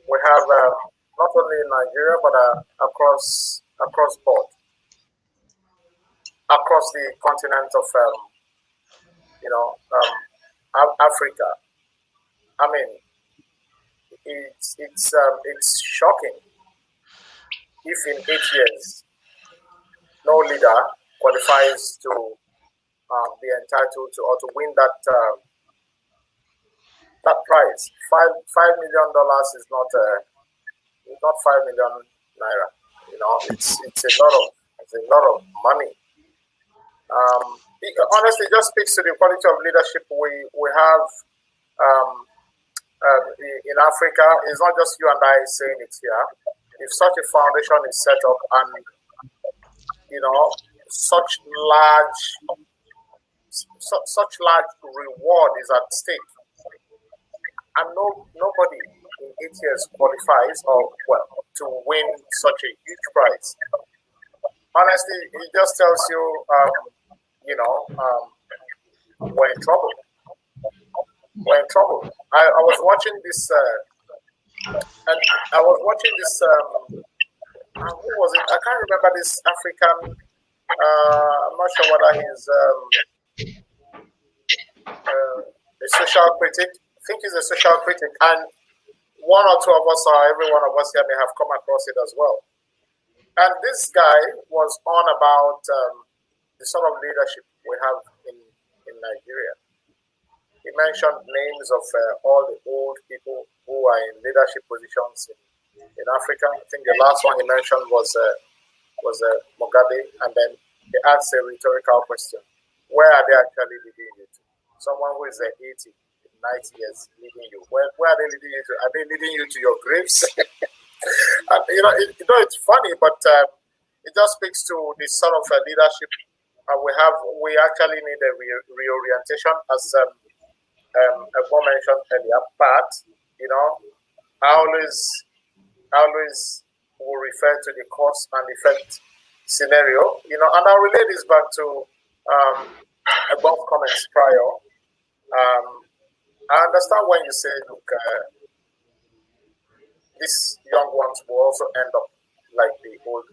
we have, not only in Nigeria but across board, across the continent of Africa. I mean, it's shocking if in 8 years no leader qualifies to be entitled to or to win that that prize. $5 million is not $5 million naira. You know, it's a lot of money. It honestly just speaks to the quality of leadership we have in Africa. It's not just you and I saying it here. If such a foundation is set up and such large reward is at stake, and nobody in 8 years qualifies to win such a huge prize. Honestly, it just tells you, we're in trouble. We're in trouble. I was watching this, who was it? I can't remember this African. I'm not sure whether he's a social critic. I think he's a social critic, and one or two of us, or every one of us here, may have come across it as well. And this guy was on about the sort of leadership we have in Nigeria. He mentioned names of all the old people who are in leadership positions in Africa. I think the last one he mentioned was Mugabe, and then he asked a rhetorical question: where are they actually leading you to? Someone who is 80, 90 years leading you. Where are they leading you to? Are they leading you to your graves? And, it's funny, but it just speaks to the sort of leadership we have. We actually need a reorientation, as everyone mentioned earlier. But I always will refer to the cause and effect scenario. And I'll relate this back to above comments prior. I understand when you say, look, these young ones will also end up like the old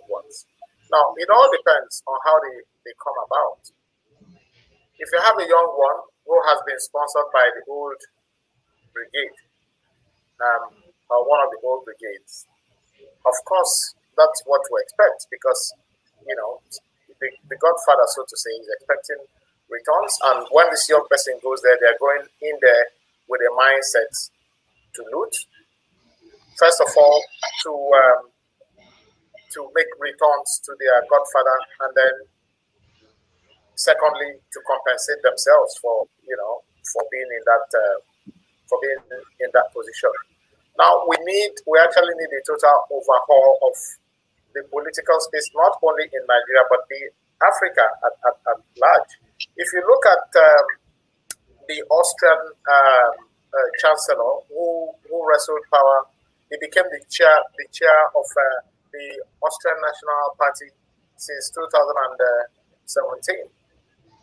ones. Now, it all depends on how they come about. If you have a young one who has been sponsored by the old brigade, or one of the old brigades, of course, that's what we expect, because, the godfather, so to say, is expecting returns. And when this young person goes there, they're going in there with a mindset to loot. First of all, to make returns to their godfather, and then secondly, to compensate themselves for being in that position. Now we actually need a total overhaul of the political space, not only in Nigeria but the Africa at large. If you look at the Austrian chancellor who wrestled power, he became the chair of the Austrian National Party since 2017.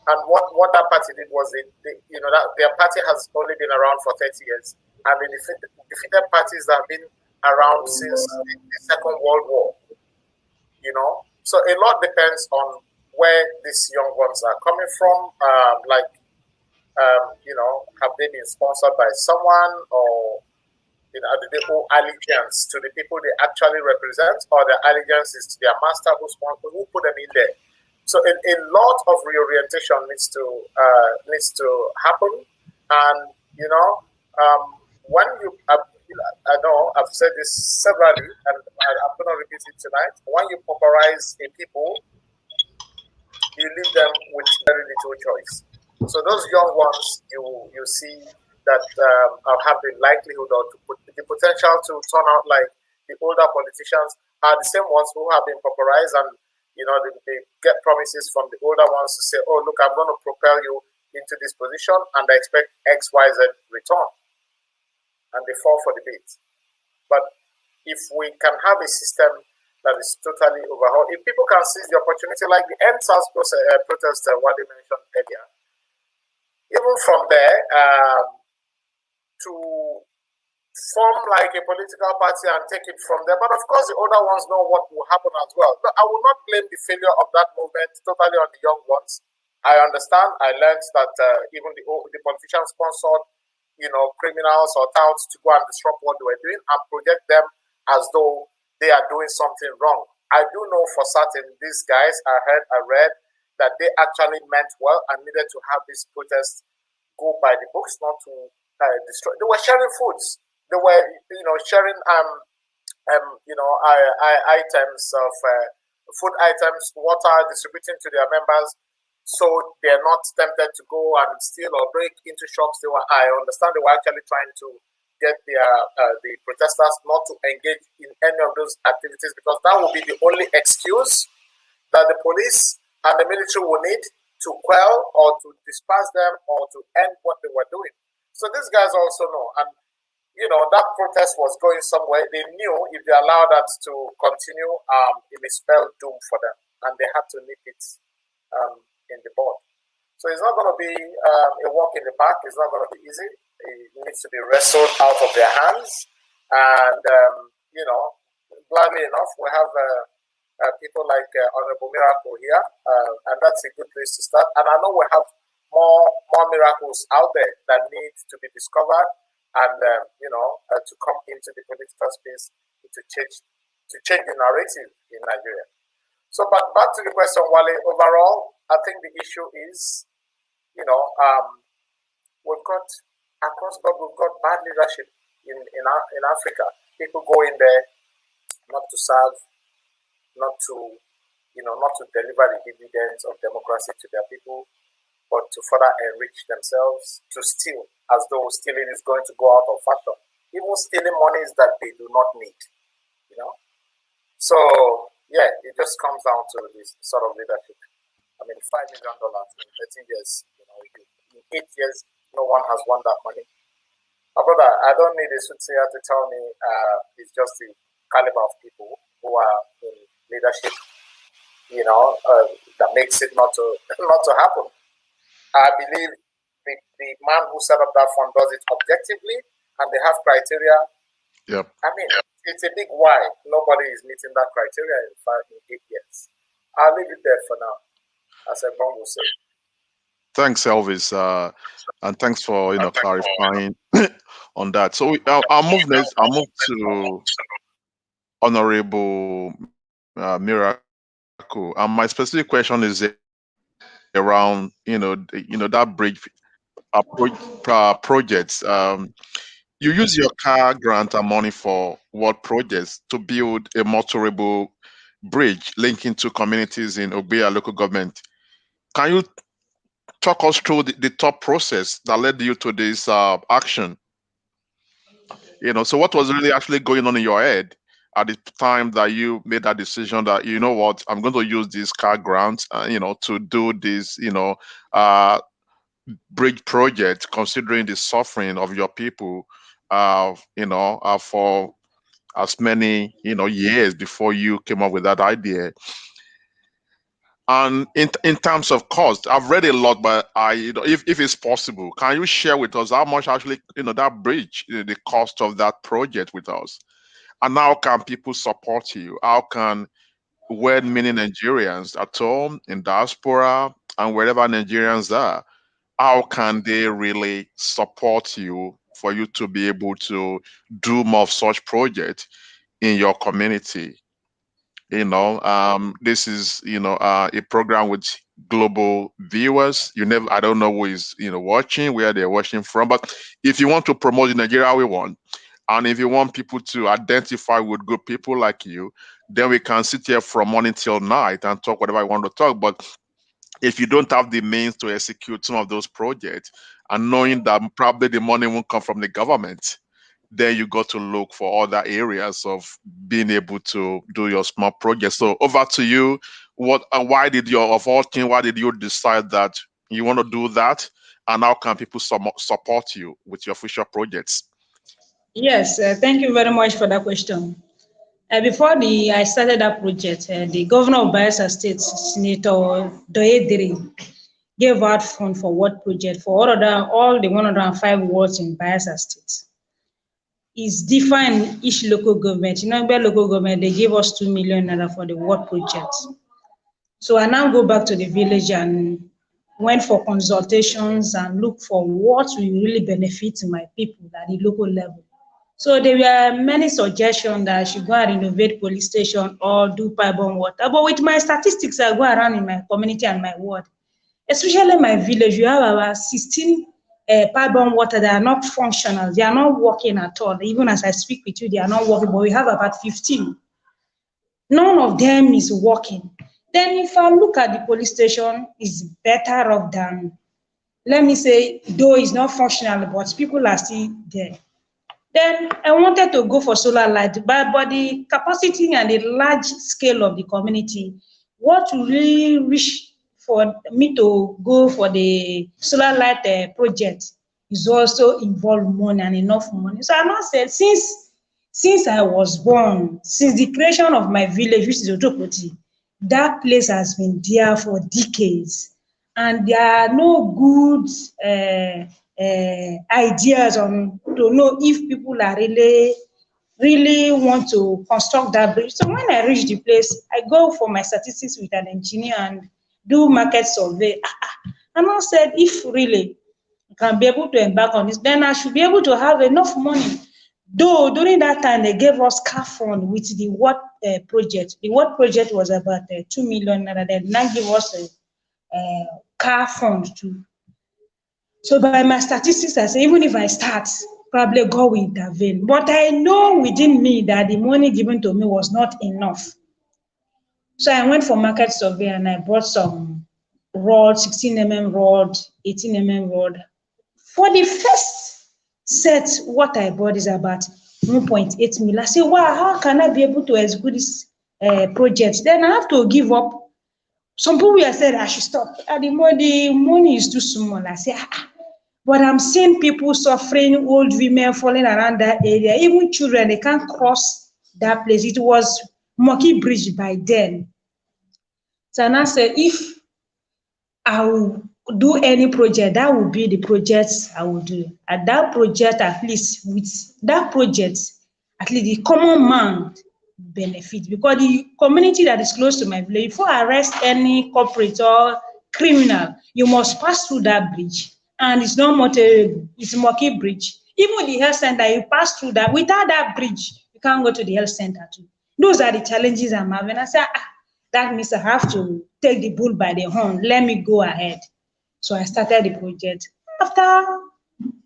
And what that party did was that their party has only been around for 30 years, and they defeated parties that have been around since the Second World War. So a lot depends on where these young ones are coming from. Have they been sponsored by someone, or do they owe allegiance to the people they actually represent, or their allegiance is to their master who put them in there? So a lot of reorientation needs to happen, and when you, I know I've said this severally, and I'm going to repeat it tonight. When you pauperize a people, you leave them with very little choice. So those young ones, you see that have the likelihood or the potential to turn out like the older politicians are the same ones who have been pauperized, and they get promises from the older ones to say, oh, look, I'm going to propel you into this position, and I expect X, Y, Z return. And they fall for the bait. But if we can have a system that is totally overhauled, if people can seize the opportunity, like the End SARS protest, what they mentioned earlier, even from there, to form like a political party and take it from there. But of course, the older ones know what will happen as well. But I will not blame the failure of that movement totally on the young ones. I understand. I learned that even the politicians sponsored, criminals or touts to go and disrupt what they were doing and project them as though they are doing something wrong. I do know for certain these guys, I read that they actually meant well and needed to have this protest go by the books, not to destroy. They were sharing foods. They were, sharing items of food items, water, distributing to their members, so they're not tempted to go and steal or break into shops. I understand they were actually trying to get the protesters not to engage in any of those activities, because that will be the only excuse that the police and the military will need to quell or to disperse them or to end what they were doing. So these guys also know, and that protest was going somewhere. They knew if they allowed that to continue, it may spell doom for them, and they had to nip it in the bud. So it's not going to be a walk in the park. It's not going to be easy. It needs to be wrestled out of their hands. And, gladly enough, we have people like Honourable Miracle here, and that's a good place to start. And I know we have more miracles out there that need to be discovered and, to come into the political space to change the narrative in Nigeria. So, but back to the question, Wale, overall, I think the issue is, we've got, across the board, we've got bad leadership in Africa. People go in there not to serve, not to deliver the dividends of democracy to their people, but to further enrich themselves, to steal, as though stealing is going to go out of fashion. Even stealing monies that they do not need, So, yeah, it just comes down to this sort of leadership. I mean, $5 million in 13 years, in 8 years, no one has won that money. My brother, I don't need a soothsayer to tell me it's just the caliber of people who are in leadership, that makes it not to happen. I believe the man who set up that fund does it objectively, and they have criteria. Yep. I mean, it's a big why. Nobody is meeting that criteria in 8 years. I'll leave it there for now, as everyone will say. Thanks, Elvis, and thanks for clarifying on that. So I'll move next. I'll move to Honourable Miracle, and my specific question is around that bridge projects. You use your car grant and money for what projects to build a motorable bridge linking to communities in Ogbia local government. Can you talk us through the thought process that led you to this action? So what was really actually going on in your head at the time that you made that decision that, I'm going to use this car grant, to do this, bridge project, considering the suffering of your people, for as many, years before you came up with that idea. And in terms of cost, I've read a lot, but if it's possible, can you share with us how much actually, that bridge, the cost of that project with us? And how can people support you? How can many Nigerians at home, in diaspora, and wherever Nigerians are, how can they really support you for you to be able to do more of such projects in your community? This is, a program with global viewers. I don't know who is, watching, where they're watching from, but if you want to promote the Nigeria we want, and if you want people to identify with good people like you, then we can sit here from morning till night and talk whatever I want to talk. But if you don't have the means to execute some of those projects, and knowing that probably the money won't come from the government, then you got to look for other areas of being able to do your small projects. So over to you. Why did you decide that you want to do that? And how can people support you with your future projects? Yes, thank you very much for that question. Before I started that project, the governor of Bayelsa State, Senator Doyediri, gave out fund for what project for all the 105 wards in Bayelsa State. It's different in each local government. Where local government, they gave us 2 million naira for the ward project. So I now go back to the village and went for consultations and look for what will really benefit my people at the local level. So there were many suggestions that I should go and renovate police station or do pipe-borne water. But with my statistics, I go around in my community and my ward, especially my village, you have about 16 pipe-borne water that are not functional. They are not working at all. Even as I speak with you, they are not working, but we have about 15. None of them is working. Then if I look at the police station, it's better off than, let me say, though it's not functional, but people are still there. Then I wanted to go for solar light, but the capacity and the large scale of the community, what really wish for me to go for the solar light project is also involve money and enough money. So I must say, since I was born, since the creation of my village, which is Otokoti, that place has been there for decades. And there are no good ideas on to know if people are really want to construct that bridge. So when I reach the place, I go for my statistics with an engineer and do market survey. And I said, if really I can be able to embark on this, then I should be able to have enough money. Though during that time they gave us car fund with the what project. The what project was about 2 million, and they now give us a car fund too. So by my statistics, I say, even if I start, probably God will intervene. But I know within me that the money given to me was not enough. So I went for market survey and I bought some rod, 16 mm rod, 18 mm rod. For the first set, what I bought is about 1.8 million. I say, wow, how can I be able to execute this project? Then I have to give up. Some people have said I should stop. The money is too small. I say, but I'm seeing people suffering, old women falling around that area, even children, they can't cross that place. It was Monkey Bridge by then. So I said, if I will do any project, that will be the project I will do. At that project, at least with that project, at least the common man benefit, because the community that is close to my village, before I arrest any corporate or criminal, you must pass through that bridge. And it's not motorable, it's Monkey Bridge. Even the health center, you pass through that. Without that bridge, you can't go to the health center too. Those are the challenges I'm having. I said, that means I have to take the bull by the horn. Let me go ahead. So I started the project. After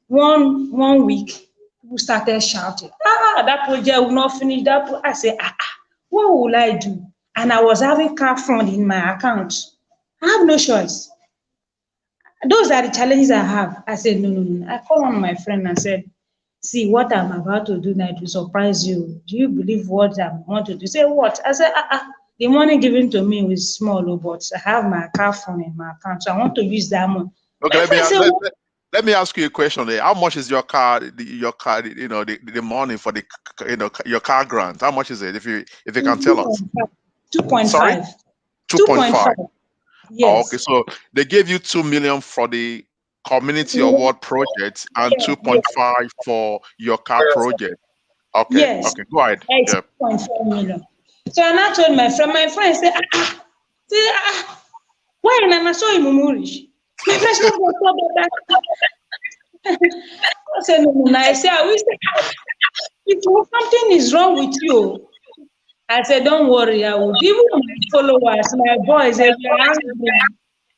one week, people started shouting, that project will not finish. I said, what will I do? And I was having car fund in my account. I have no choice. Those are the challenges I have. I said, no. I called on my friend and said, see, what I'm about to do now to surprise you. Do you believe what I want to do? Say, what? I said, the money given to me was small, but I have my car phone in my account, so I want to use that money. Okay, let me ask you a question there. How much is your car, the money for your car grant? How much is it, if you can tell us? 2.5. Sorry? 2.5. Yes. Oh, okay, so they gave you 2 million for the community award project and 2.5 for your car project. Okay. Yes. Okay, go ahead. 2.4 million. So I now told my friend said, why in Amassoma Mumurish? My friend said, I said, no. I said, if something is wrong with you, I said, don't worry, I will. Even my followers, my boys, they were angry.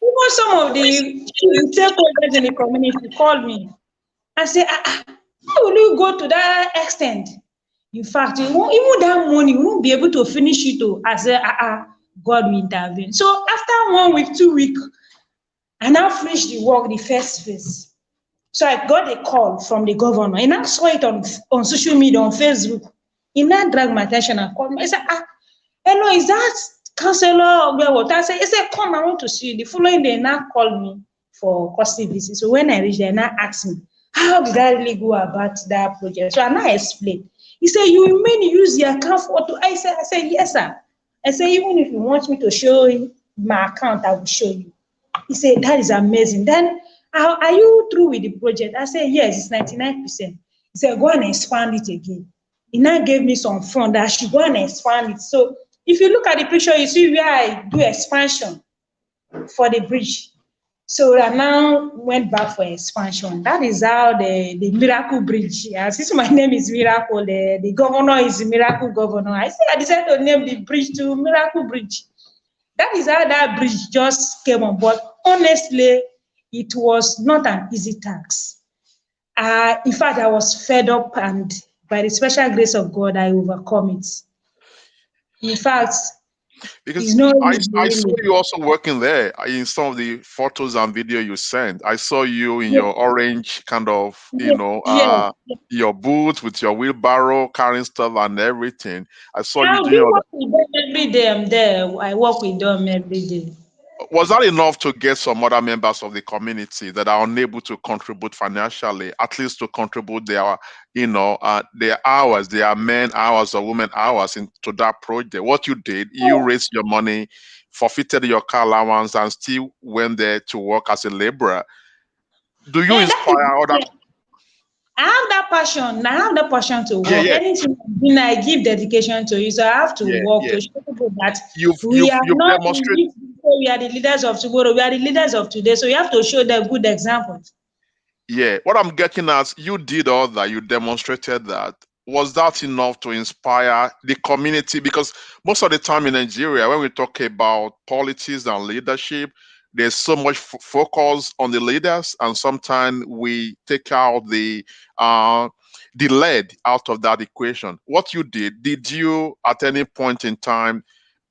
Even some of the stakeholders in the community called me. I said, how will you go to that extent? In fact, even that money, you won't be able to finish it. I said, God will intervene. So after 1 week, 2 weeks, I now finished the work, the first phase. So I got a call from the governor. And I saw it on social media, on Facebook. He now dragged my attention and called me. I said, hello, is that councillor Ogbia? I said, come, I want to see you. The following day, now called me for custody visit. So when I reached there, now asked me, how did I really go about that project? So I now explained. He said, you mean use your account photo? I said, yes, sir. I said, even if you want me to show you my account, I will show you. He said, that is amazing. Then, are you through with the project? I said, yes, it's 99%. He said, go and expand it again. He now gave me some fund that I should go and expand it. So if you look at the picture, you see where I do expansion for the bridge. So I now went back for expansion. That is how the Miracle Bridge, since my name is Miracle, the governor is Miracle Governor. I decided to name the bridge to Miracle Bridge. That is how that bridge just came on board. Honestly, it was not an easy task. In fact, I was fed up, and by the special grace of God, I overcome it. In fact, because I saw you also working there in some of the photos and video you sent. I saw you in your orange kind of, your boots with your wheelbarrow, carrying stuff and everything. I saw you doing all that. With them every day. I'm there. I work with them every day. Was that enough to get some other members of the community that are unable to contribute financially, at least to contribute their, their hours, their men hours or women hours into that project? What you did, you raised your money, forfeited your car allowance, and still went there to work as a laborer. Do you inspire other? I have that passion. I have that passion to work. Anything I give dedication to it, so I have to work to show people that we are the leaders of tomorrow. We are the leaders of today. So you have to show them good examples. Yeah, what I'm getting at, you did all that. You demonstrated that. Was that enough to inspire the community? Because most of the time in Nigeria, when we talk about politics and leadership, there's so much focus on the leaders, and sometimes we take out the lead out of that equation. What you did you at any point in time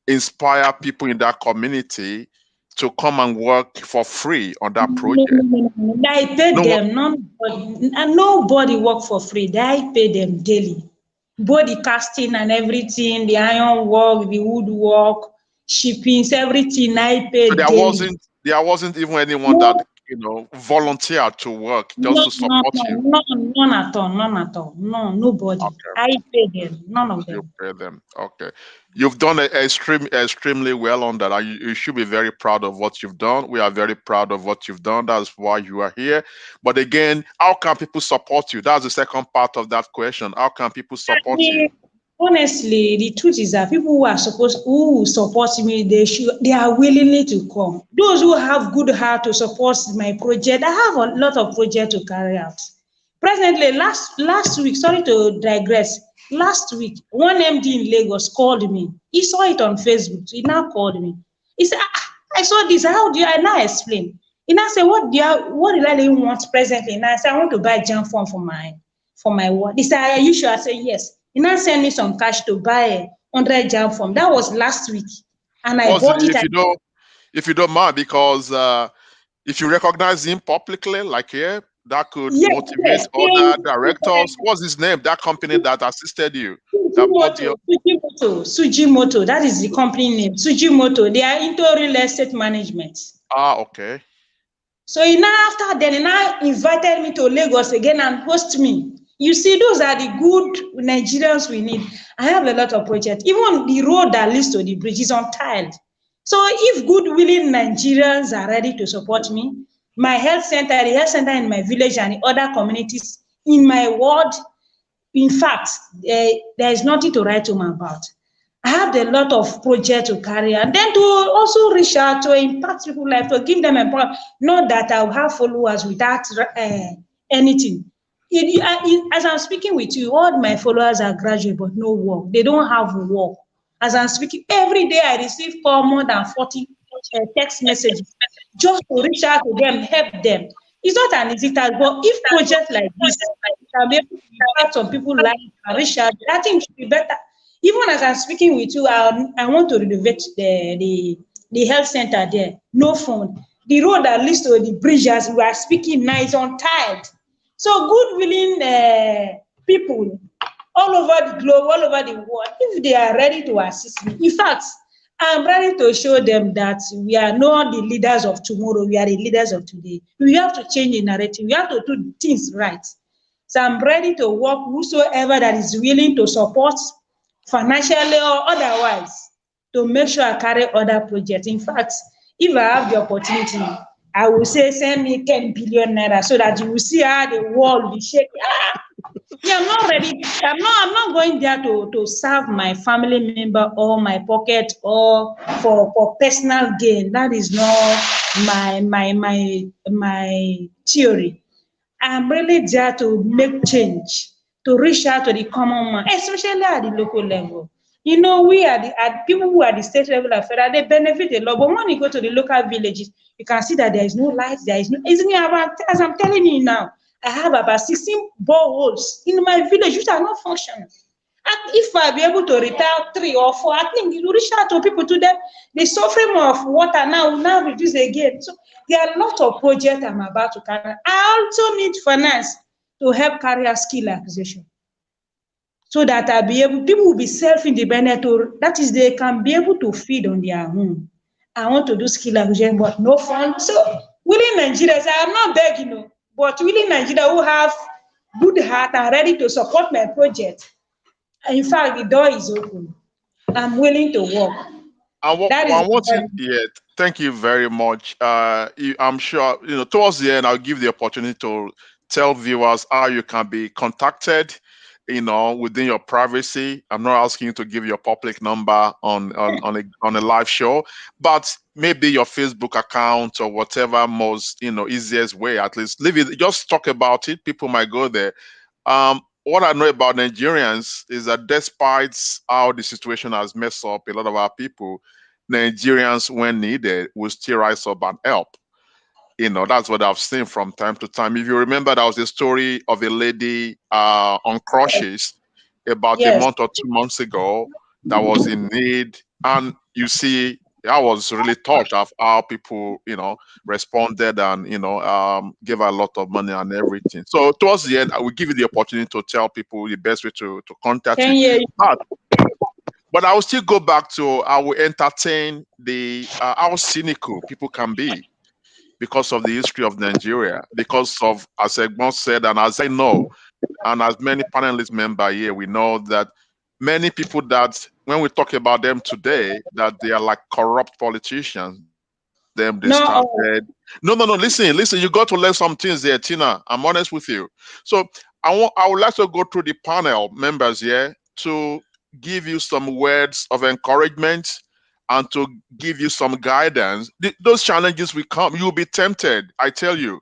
inspire people in that community to come and work for free on that project? No. I paid them. Nobody work for free. I pay them daily. Both the casting and everything, the iron work, the wood work, shippings, everything I paid daily. There wasn't even anyone that volunteered to work just to support you. None at all. No, nobody. Okay. I pay them. None of them. You pay them. Okay. You've done extremely well on that. You should be very proud of what you've done. We are very proud of what you've done. That's why you are here. But again, how can people support you? That's the second part of that question. How can people support you? Honestly, the truth is that people who support me, they are willingly to come. Those who have good heart to support my project, I have a lot of projects to carry out. Presently, last week, sorry to digress, last week, one MD in Lagos called me. He saw it on Facebook. He now called me. He said, I saw this. How do I now explain? He now said, what did I want presently? And I said, I want to buy jam form for my work. He said, are you sure? I said, yes. He now sent me some cash to buy 100 jam form. That was last week. And I bought it. If you don't mind, because if you recognize him publicly, like here, that could motivate other directors. What's his name? That company that assisted you? Sujimoto. That is the company name. Sujimoto. They are into real estate management. Okay. So he now invited me to Lagos again and host me. You see, those are the good Nigerians we need. I have a lot of projects. Even the road that leads to the bridge is untiled. So if good, willing Nigerians are ready to support me, my health center, the health center in my village and the other communities in my ward, in fact, there is nothing to write home about. I have a lot of projects to carry, and then to also reach out to impact people's life, to give them employment. Not that I'll have followers without anything. As I'm speaking with you, all my followers are graduate, but no work. They don't have work. As I'm speaking, every day I receive more than 40 text messages just to reach out to them, help them. It's not an easy task, but if projects like this can be able to impact on people's lives and reach out, I think it should be better. Even as I'm speaking with you, I want to renovate the health center there. No phone. The road that leads to the bridge, as we are speaking now, is untiled. So good willing people all over the globe, all over the world, if they are ready to assist me. In fact, I'm ready to show them that we are not the leaders of tomorrow, we are the leaders of today. We have to change the narrative. We have to do things right. So I'm ready to work whosoever that is willing to support financially or otherwise to make sure I carry other projects. In fact, if I have the opportunity, I will say send me 10 billion naira so that you will see how the world will be shaking. Yeah, I'm not ready. I'm not going there to serve my family member or my pocket or for personal gain. That is not my theory. I'm really there to make change, to reach out to the common man, especially at the local level. You know, we are people who are the state level and federal, they benefit a lot. But when you go to the local villages, you can see that there is no light, there is no, isn't it about, as I'm telling you now, I have about 16 boreholes in my village which are not functioning. And if I be able to retire 3 or 4, I think you reach out to people to them. The suffering of water now will now reduce again. So there are a lot of projects I'm about to carry. I also need finance to help carry out skill acquisition, so that I'll be able, people will be self-independent, or that is, they can be able to feed on their own. I want to do skill acquisition, but no fund. So willing Nigerians, I am not begging, you, but willing Nigeria who have good heart and ready to support my project. In fact, the door is open. I'm willing to work. Thank you very much. I'm sure, towards the end, I'll give the opportunity to tell viewers how you can be contacted, within your privacy. I'm not asking you to give your public number on a live show, but maybe your Facebook account or whatever most, easiest way, at least leave it. Just talk about it. People might go there. What I know about Nigerians is that despite how the situation has messed up a lot of our people, Nigerians, when needed, will still rise up and help. That's what I've seen from time to time. If you remember, there was a story of a lady on crutches about a month or 2 months ago that was in need. And you see, I was really touched of how people, responded and, gave her a lot of money and everything. So towards the end, I will give you the opportunity to tell people the best way to contact you. But I will still go back to, I will entertain how cynical people can be because of the history of Nigeria, because of, as Egbon said, and as I know, and as many panelist members here, we know that many people that, when we talk about them today, that they are like corrupt politicians. They started. No, listen, you got to learn some things there, Tina. I'm honest with you. So I would like to go through the panel members here to give you some words of encouragement and to give you some guidance. Those challenges will come. You'll be tempted, I tell you.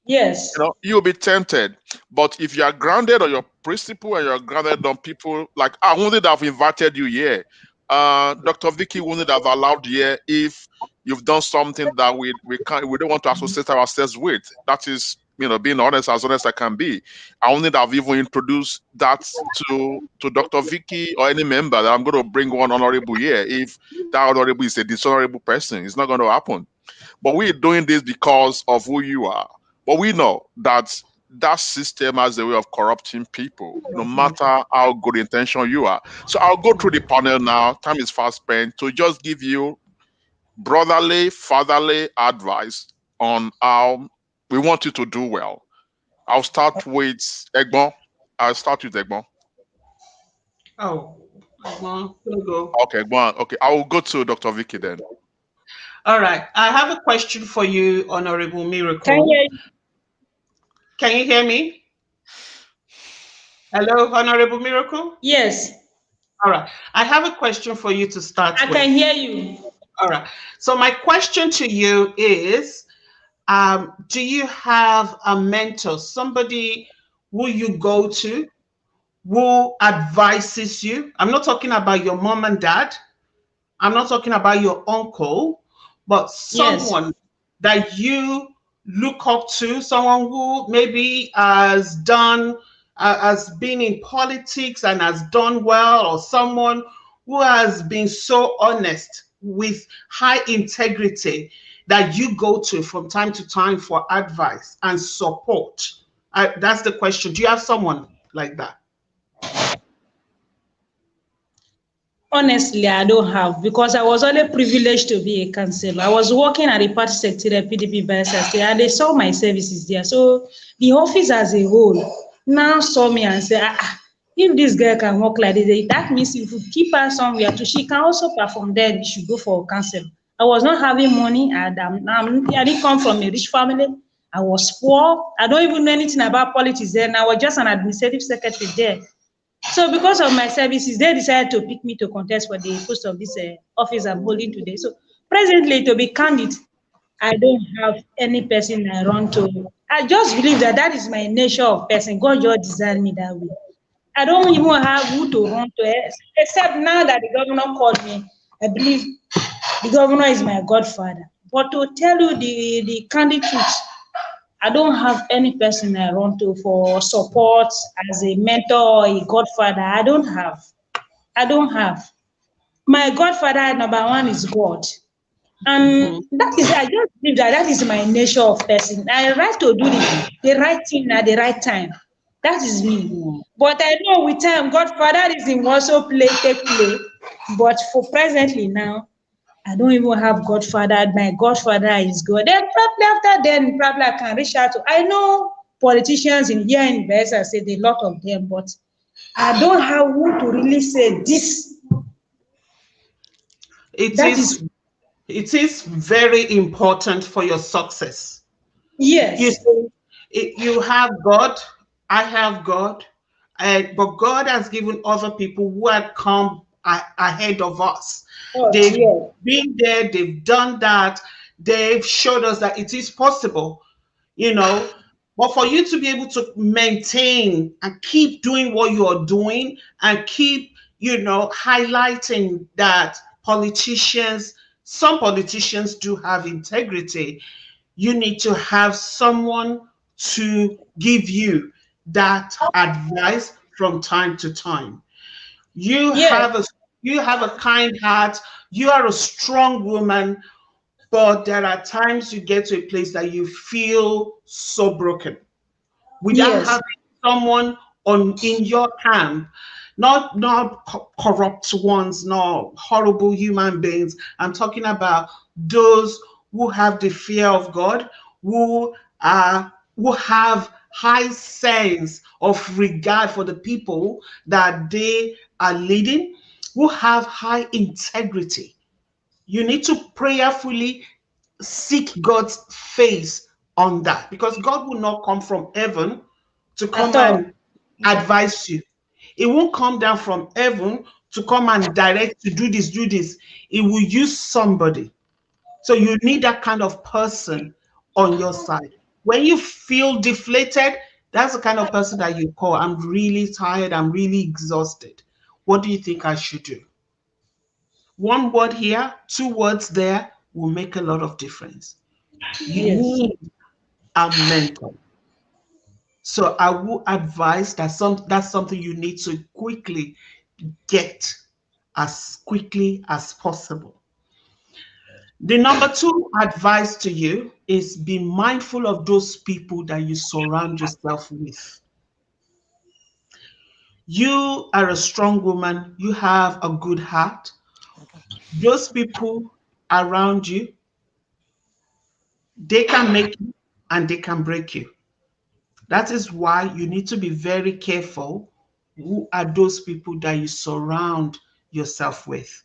Yes. You'll be tempted. But if you are grounded on your principle and you're grounded on people, like I wouldn't have invited you here. Dr. Vicky wouldn't have allowed you here if you've done something that we don't want to associate ourselves with. That is, being honest, as honest I can be. I wouldn't have even introduced that to Dr. Vicky or any member that I'm going to bring one honorable here. If that honorable is a dishonorable person, it's not going to happen. But we're doing this because of who you are. But we know that system has a way of corrupting people, no matter how good intention you are. So I'll go through the panel now. Time is fast spent to just give you brotherly, fatherly advice on how we want you to do well. I'll start with Egbon. Oh, Egbon, go. Okay, Egbon. Okay, I will go to Dr. Vicky then. All right. I have a question for you, Honourable Miracle. Can you hear me? Hello, Honourable Miracle? Yes. All right. I have a question for you to start with. I can hear you. All right. So my question to you is, do you have a mentor, somebody who you go to, who advises you? I'm not talking about your mom and dad. I'm not talking about your uncle, but someone that you look up to, someone who maybe has been in politics and has done well, or someone who has been so honest with high integrity that you go to from time to time for advice and support. That's the question. Do you have someone like that? Honestly, I don't have, because I was only privileged to be a councillor. I was working at the party secretariat, PDP Bayelsa, and they saw my services there. So the office as a whole now saw me and said, if this girl can work like this, that means if we keep her somewhere, she can also perform there, she should go for council. I was not having money, and I didn't come from a rich family. I was poor. I don't even know anything about politics then. I was just an administrative secretary there. So because of my services, they decided to pick me to contest for the post of this office I'm holding today. So presently, to be candid, I don't have any person I run to. I just believe that that is my nature of person. God just designed me that way. I don't even have who to run to, except now that the governor called me. I believe the governor is my godfather. But to tell you the candid truth, I don't have any person I run to for support as a mentor or a godfather. I don't have. I don't have. My godfather, number one, is God. And that is, I just believe that that is my nature of person. I like to do the right thing at the right time. That is me. But I know with time, Godfatherism also take play. But for presently now, I don't even have godfather. My godfather is God. Then probably after then, probably I can reach out to. I know politicians in here in Bayelsa said a lot of them, but I don't have who to really say this. It is very important for your success. Yes. You have God, I have God, but God has given other people who had come ahead of us. They've been there, they've done that, they've showed us that it is possible, But for you to be able to maintain and keep doing what you are doing and keep, highlighting that some politicians do have integrity, you need to have someone to give you that advice from time to time. You have a kind heart, you are a strong woman, but there are times you get to a place that you feel so broken without having someone in your camp, not corrupt ones, not horrible human beings. I'm talking about those who have the fear of God, who have high sense of regard for the people that they are leading, who have high integrity. You need to prayerfully seek God's face on that, because God will not come from heaven to come and advise you. It won't come down from heaven to come and direct to do this, do this. It will use somebody. So you need that kind of person on your side. When you feel deflated, that's the kind of person that you call, I'm really tired, I'm really exhausted. What do you think I should do? One word here, 2 words there will make a lot of difference. You need a mentor. So I will advise that's something you need to quickly get as quickly as possible. The number 2 advice to you is be mindful of those people that you surround yourself with. You are a strong woman. You have a good heart. Those people around you, they can make you and they can break you. That is why you need to be very careful. Who are those people that you surround yourself with?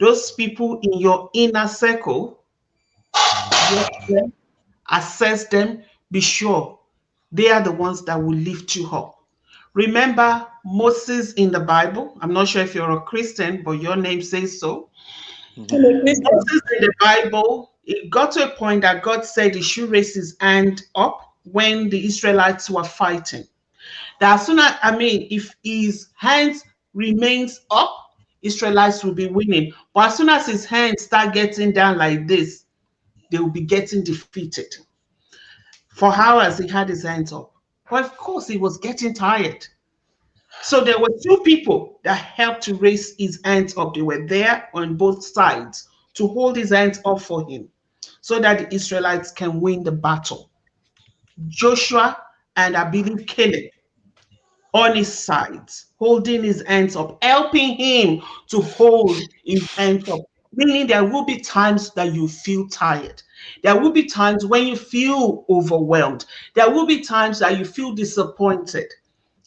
Those people in your inner circle, assess them, be sure they are the ones that will lift you up. Remember Moses in the Bible? I'm not sure if you're a Christian, but your name says so. Moses in the Bible, it got to a point that God said he should raise his hand up when the Israelites were fighting. That as soon as, if his hands remains up, Israelites will be winning. But as soon as his hands start getting down like this, they will be getting defeated. For hours he had his hands up. But of course he was getting tired. So there were 2 people that helped to raise his hands up. They were there on both sides to hold his hands up for him so that the Israelites can win the battle. Joshua and I believe Caleb on his sides, holding his hands up, helping him to hold his hands up. Meaning there will be times that you feel tired. There will be times when you feel overwhelmed. There will be times that you feel disappointed.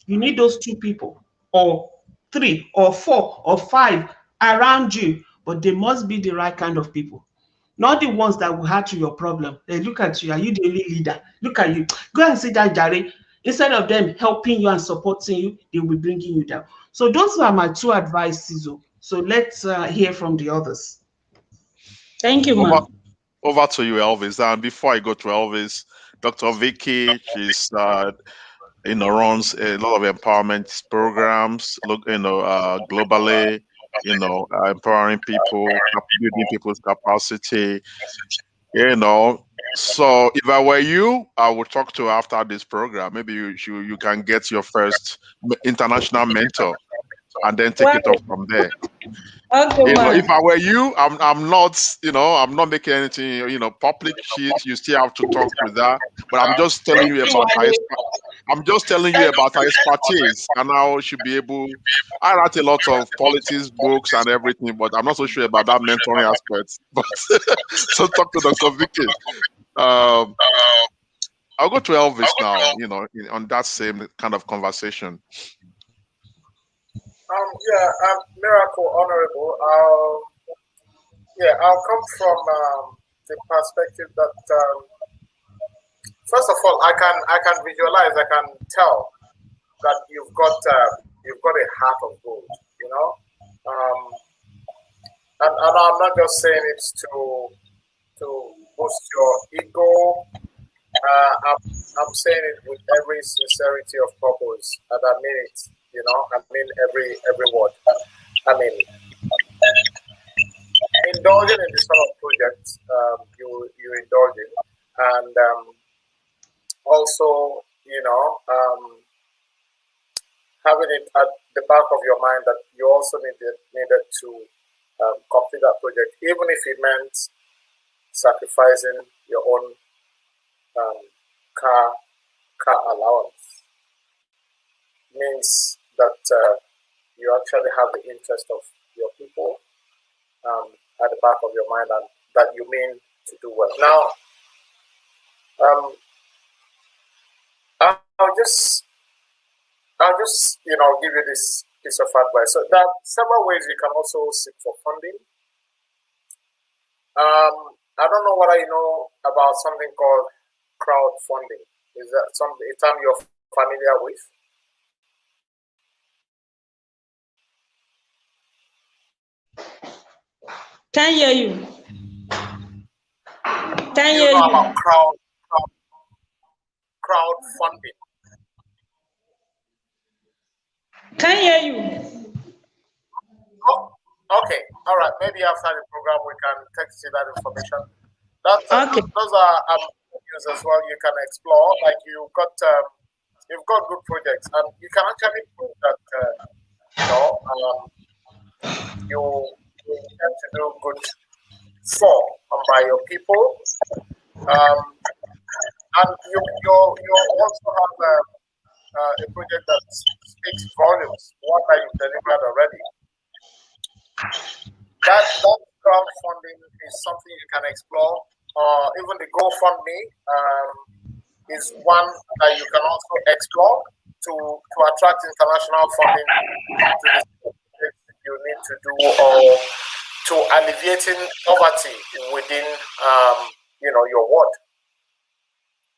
You need those 2 people or 3 or 4 or 5 around you, but they must be the right kind of people. not the ones that will add to your problem. They look at you, are you the only leader? Look at you. Go and sit down, Jare. Instead of them helping you and supporting you, they will be bringing you down. So those are my two advices. So let's hear from the others. Thank you, ma'am. Over to you, Elvis. And before I go to Elvis, Dr. Vicky, she's runs a lot of empowerment programs, globally, empowering people, building people's capacity, So if I were you, I would talk to her after this program. Maybe you can get your first international mentor and then take it off from there. Okay, If I were you, I'm not making anything, public shit. You still have to talk with her. But I'm just telling you about her expertise and how she'll be able. I write a lot of politics books and everything, but I'm not so sure about that mentoring aspect. But so talk to Dr. Vicky. I'll go to Elvis now, on that same kind of conversation. Miracle, Honourable. I'll come from the perspective that first of all, I can visualize, I can tell that you've got a heart of gold, and I'm not just saying it to boost your ego. I'm saying it with every sincerity of purpose, and I mean it. I mean every word. I mean, indulging in this sort of project, you indulge in, and also, having it at the back of your mind that you also needed to complete that project, even if it meant sacrificing your own car allowance, means that you actually have the interest of your people at the back of your mind, and that you mean to do well. Now, I'll just give you this piece of advice. So there are several ways you can also seek for funding. I don't know what I know about something called crowdfunding. Is that a term you're familiar with? Can't hear you. Can't hear you. About crowdfunding. Can't hear you. Oh, okay. All right. Maybe after the program we can text you that information. Okay. Those are avenues as well you can explore. Like you've got good projects, and you can actually prove that you intend to do good for and by your people, and you also have a project that speaks volumes, one that you've delivered already. That crowdfunding is something you can explore. Even the GoFundMe is one that you can also explore to attract international funding to the project you need to do, or to alleviating poverty within your ward.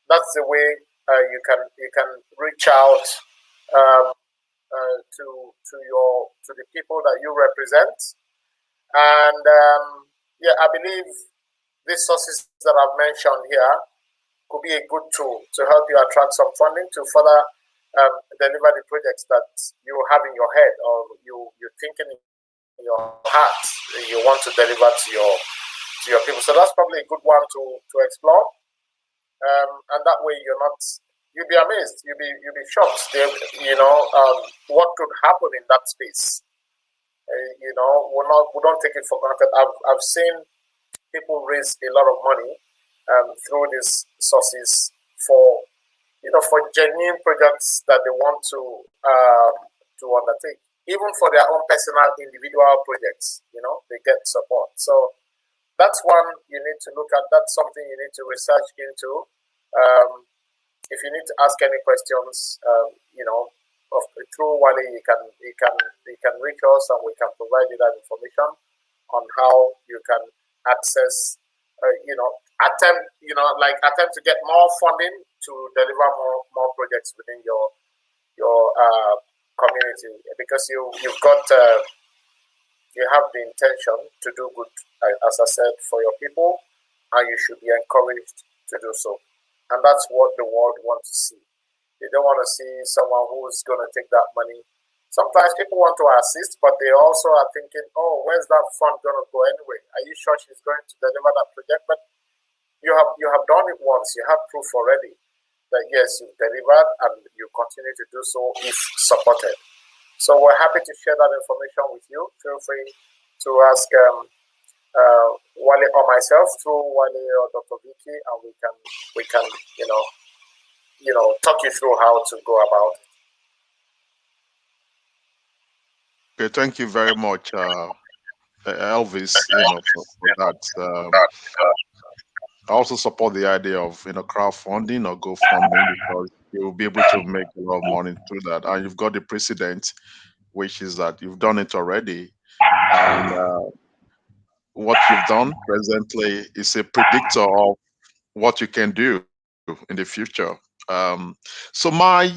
That's the way you can reach out to the people that you represent. And I believe these sources that I've mentioned here could be a good tool to help you attract some funding to further deliver the projects that you have in your head, or you're thinking in your heart you want to deliver to your people. So that's probably a good one to explore. And that way you'll be amazed, you'll be shocked. What could happen in that space. We don't take it for granted. I've seen people raise a lot of money through these sources for genuine projects that they want to undertake, even for their own personal individual projects. They get support. So that's one you need to look at. That's something you need to research into. If you need to ask any questions, through Wale, you can reach us, and we can provide you that information on how you can access attempt to get more funding to deliver more projects within your community, because you've got you have the intention to do good, as I said, for your people, and you should be encouraged to do so. And that's what the world wants to see. They don't want to see someone who's going to take that money. Sometimes people want to assist, but they also are thinking, oh, where's that fund going to go anyway? Are you sure she's going to deliver that project? But you have done it once. You have proof already that, yes, you've delivered, and you continue to do so if supported. So we're happy to share that information with you. Feel free to ask Wale or myself through Wale or Dr. Vicky, and we can talk you through how to go about it. Okay, thank you very much, Elvis. For that. I also support the idea of crowdfunding or GoFundMe, because you'll be able to make a lot of money through that, and you've got the precedent, which is that you've done it already, and what you've done presently is a predictor of what you can do in the future. So my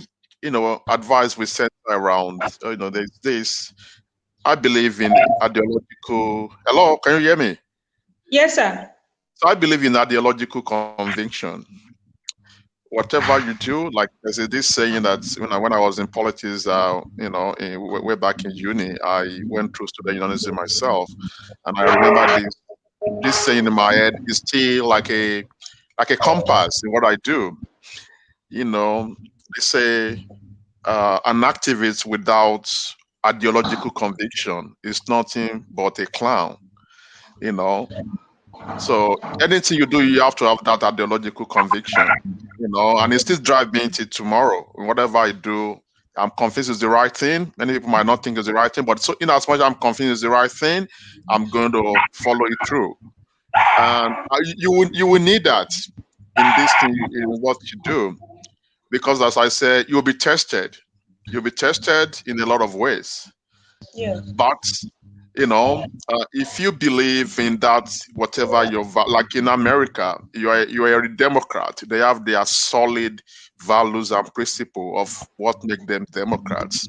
advice we center around there's this. I believe in ideological. Hello, can you hear me? Yes, sir. So I believe in ideological conviction. Whatever you do, like there's this saying that when I was in politics, way back in uni, I went through student unionism myself, and I remember this saying in my head is still like a compass in what I do. They say an activist without ideological conviction is nothing but a clown. So anything you do, you have to have that ideological conviction, and it still drives me into tomorrow. Whatever I do, I'm convinced it's the right thing. Many people might not think it's the right thing, but so in as much as I'm convinced it's the right thing, I'm going to follow it through. And you will need that in this thing, in what you do, because as I said, you'll be tested. You'll be tested in a lot of ways. Yeah. But if you believe in that, whatever like in America, you are a Democrat. They have their solid values and principle of what make them Democrats.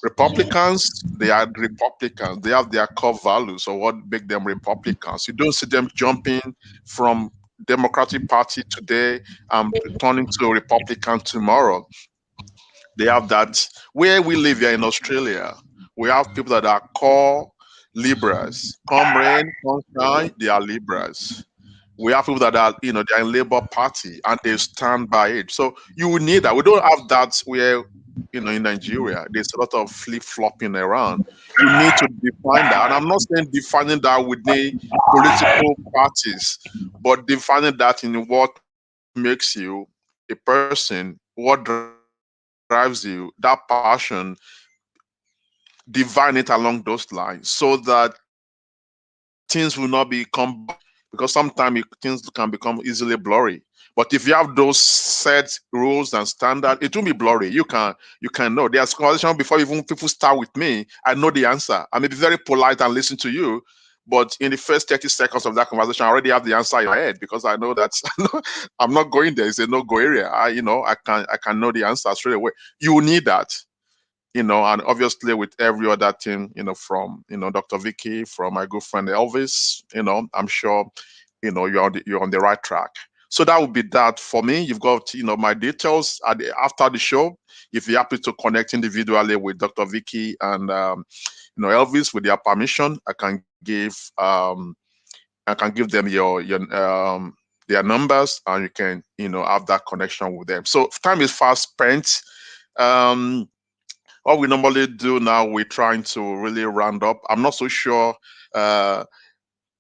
Republicans, they are Republicans. They have their core values or what make them Republicans. You don't see them jumping from Democratic Party today and turning to a Republican tomorrow. They have that. Where we live here in Australia, we have people that are core liberals. Come rain, come shine, they are liberals. We have people that are, they're in Labour Party and they stand by it. So you will need that. We don't have that where, in Nigeria, there's a lot of flip-flopping around. You need to define that. And I'm not saying defining that with the political parties, but defining that in what makes you a person, what drives you, that passion, divine it along those lines so that things will not become, because sometimes things can become easily blurry. But if you have those set rules and standards, it won't be blurry. You can know. There's conversation before even people start with me. I know the answer. I may be very polite and listen to you, but in the first 30 seconds of that conversation, I already have the answer in my head because I know that I'm not going there. It's a no-go area. I can know the answer straight away. You will need that. And obviously with every other thing, from, Dr. Vicky, from my good friend Elvis, I'm sure, you're on the right track. So that would be that for me. You've got, my details after the show. If you're happy to connect individually with Dr. Vicky and, Elvis, with their permission, I can give them their numbers, and you can, have that connection with them. So time is fast spent. What we normally do now, we're trying to really round up. I'm not so sure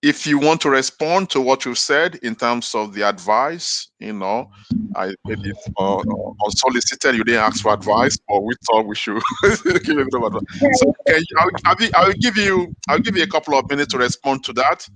if you want to respond to what you said in terms of the advice. I did it unsolicited. You didn't ask for advice, but we thought we should give a bit of advice. So I'll give you a couple of minutes to respond to that,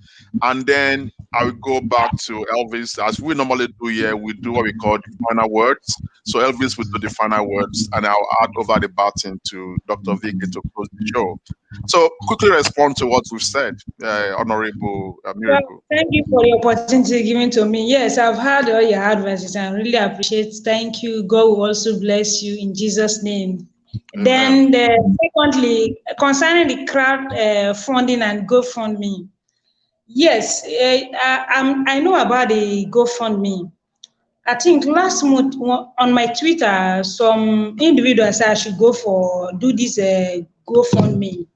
and then I will go back to Elvis. As we normally do here, we do what we call the final words. So Elvis will do the final words, and I'll add over the baton to Dr. Vicky to close the show. So quickly respond to what we've said, Honourable Miracle. Well, thank you for the opportunity given to me. Yes, I've heard all your advices and really appreciate. Thank you. God will also bless you in Jesus' name. Amen. Then, secondly, concerning the crowd funding and GoFundMe, yes, I know about the GoFundMe. I think last month on my Twitter, some individuals said I should do this GoFundMe.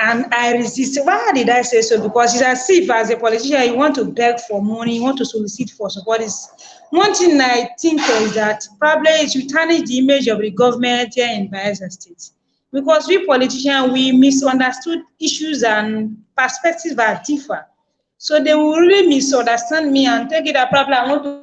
And I resist. Why did I say so? Because it's as if, as a politician, you want to beg for money, you want to solicit for support. One thing I think is that probably it will tarnish the image of the government here in Bayelsa State. Because we politicians, we misunderstood issues and perspectives that differ. So they will really misunderstand me and take it that probably I want to.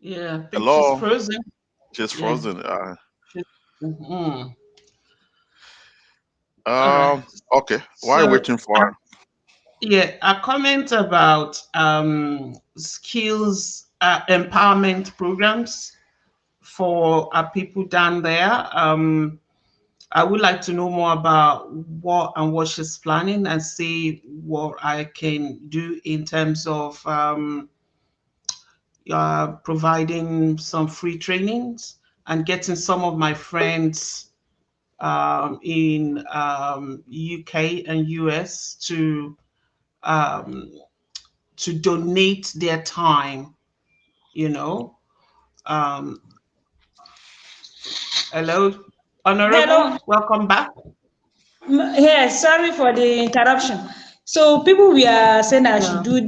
Yeah, I think Hello. she's frozen. She's frozen. Mhm. Okay. Why So, waiting for her? yeah, a comment about skills empowerment programs for people down there. I would like to know more about what she's planning and see what I can do in terms of providing some free trainings and getting some of my friends in UK and US to donate their time, you know. Hello, Honourable, Hello. welcome back. Yes, sorry for the interruption. So people were saying I should do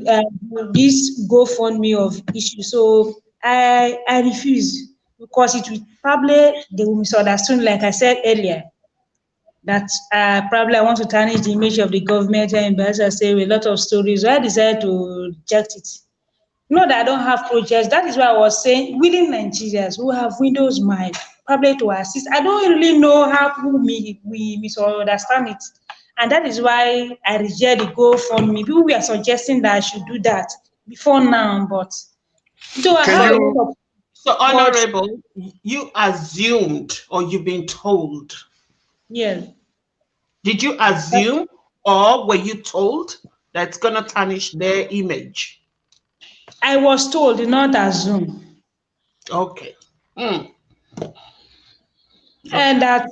this GoFundMe of issue. So I refuse because it will probably they will misunderstand. Like I said earlier, that probably I want to tarnish the image of the government and Bayelsa say a lot of stories. So I decided to reject it. Not that I don't have projects. That is why I was saying willing Nigerians who have Windows mind probably to assist. I don't really know how we misunderstand it. And that is why I reject the GoFundMe. People were suggesting that I should do that before now, but though I have a lot of So, but Honourable, you assumed or you've been told? yeah. Did you assume or were you told that it's going to tarnish their image? I was told, not assume. Okay. And that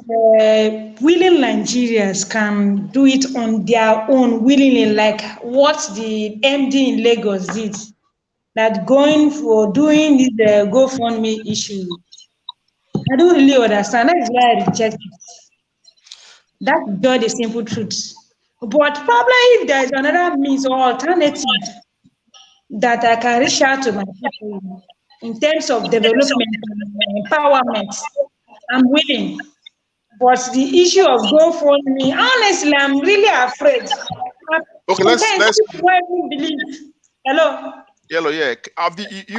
willing Nigerians can do it on their own willingly, like what the MD in Lagos did. That going for doing this GoFundMe issue, I don't really understand. That is why I reject it. That's just the simple truth. But probably if there is another means or alternative that I can reach out to my people in terms of development and empowerment, I'm willing. But the issue of GoFundMe, honestly, I'm really afraid. Okay, let's believe. Hello. Yellow, yeah.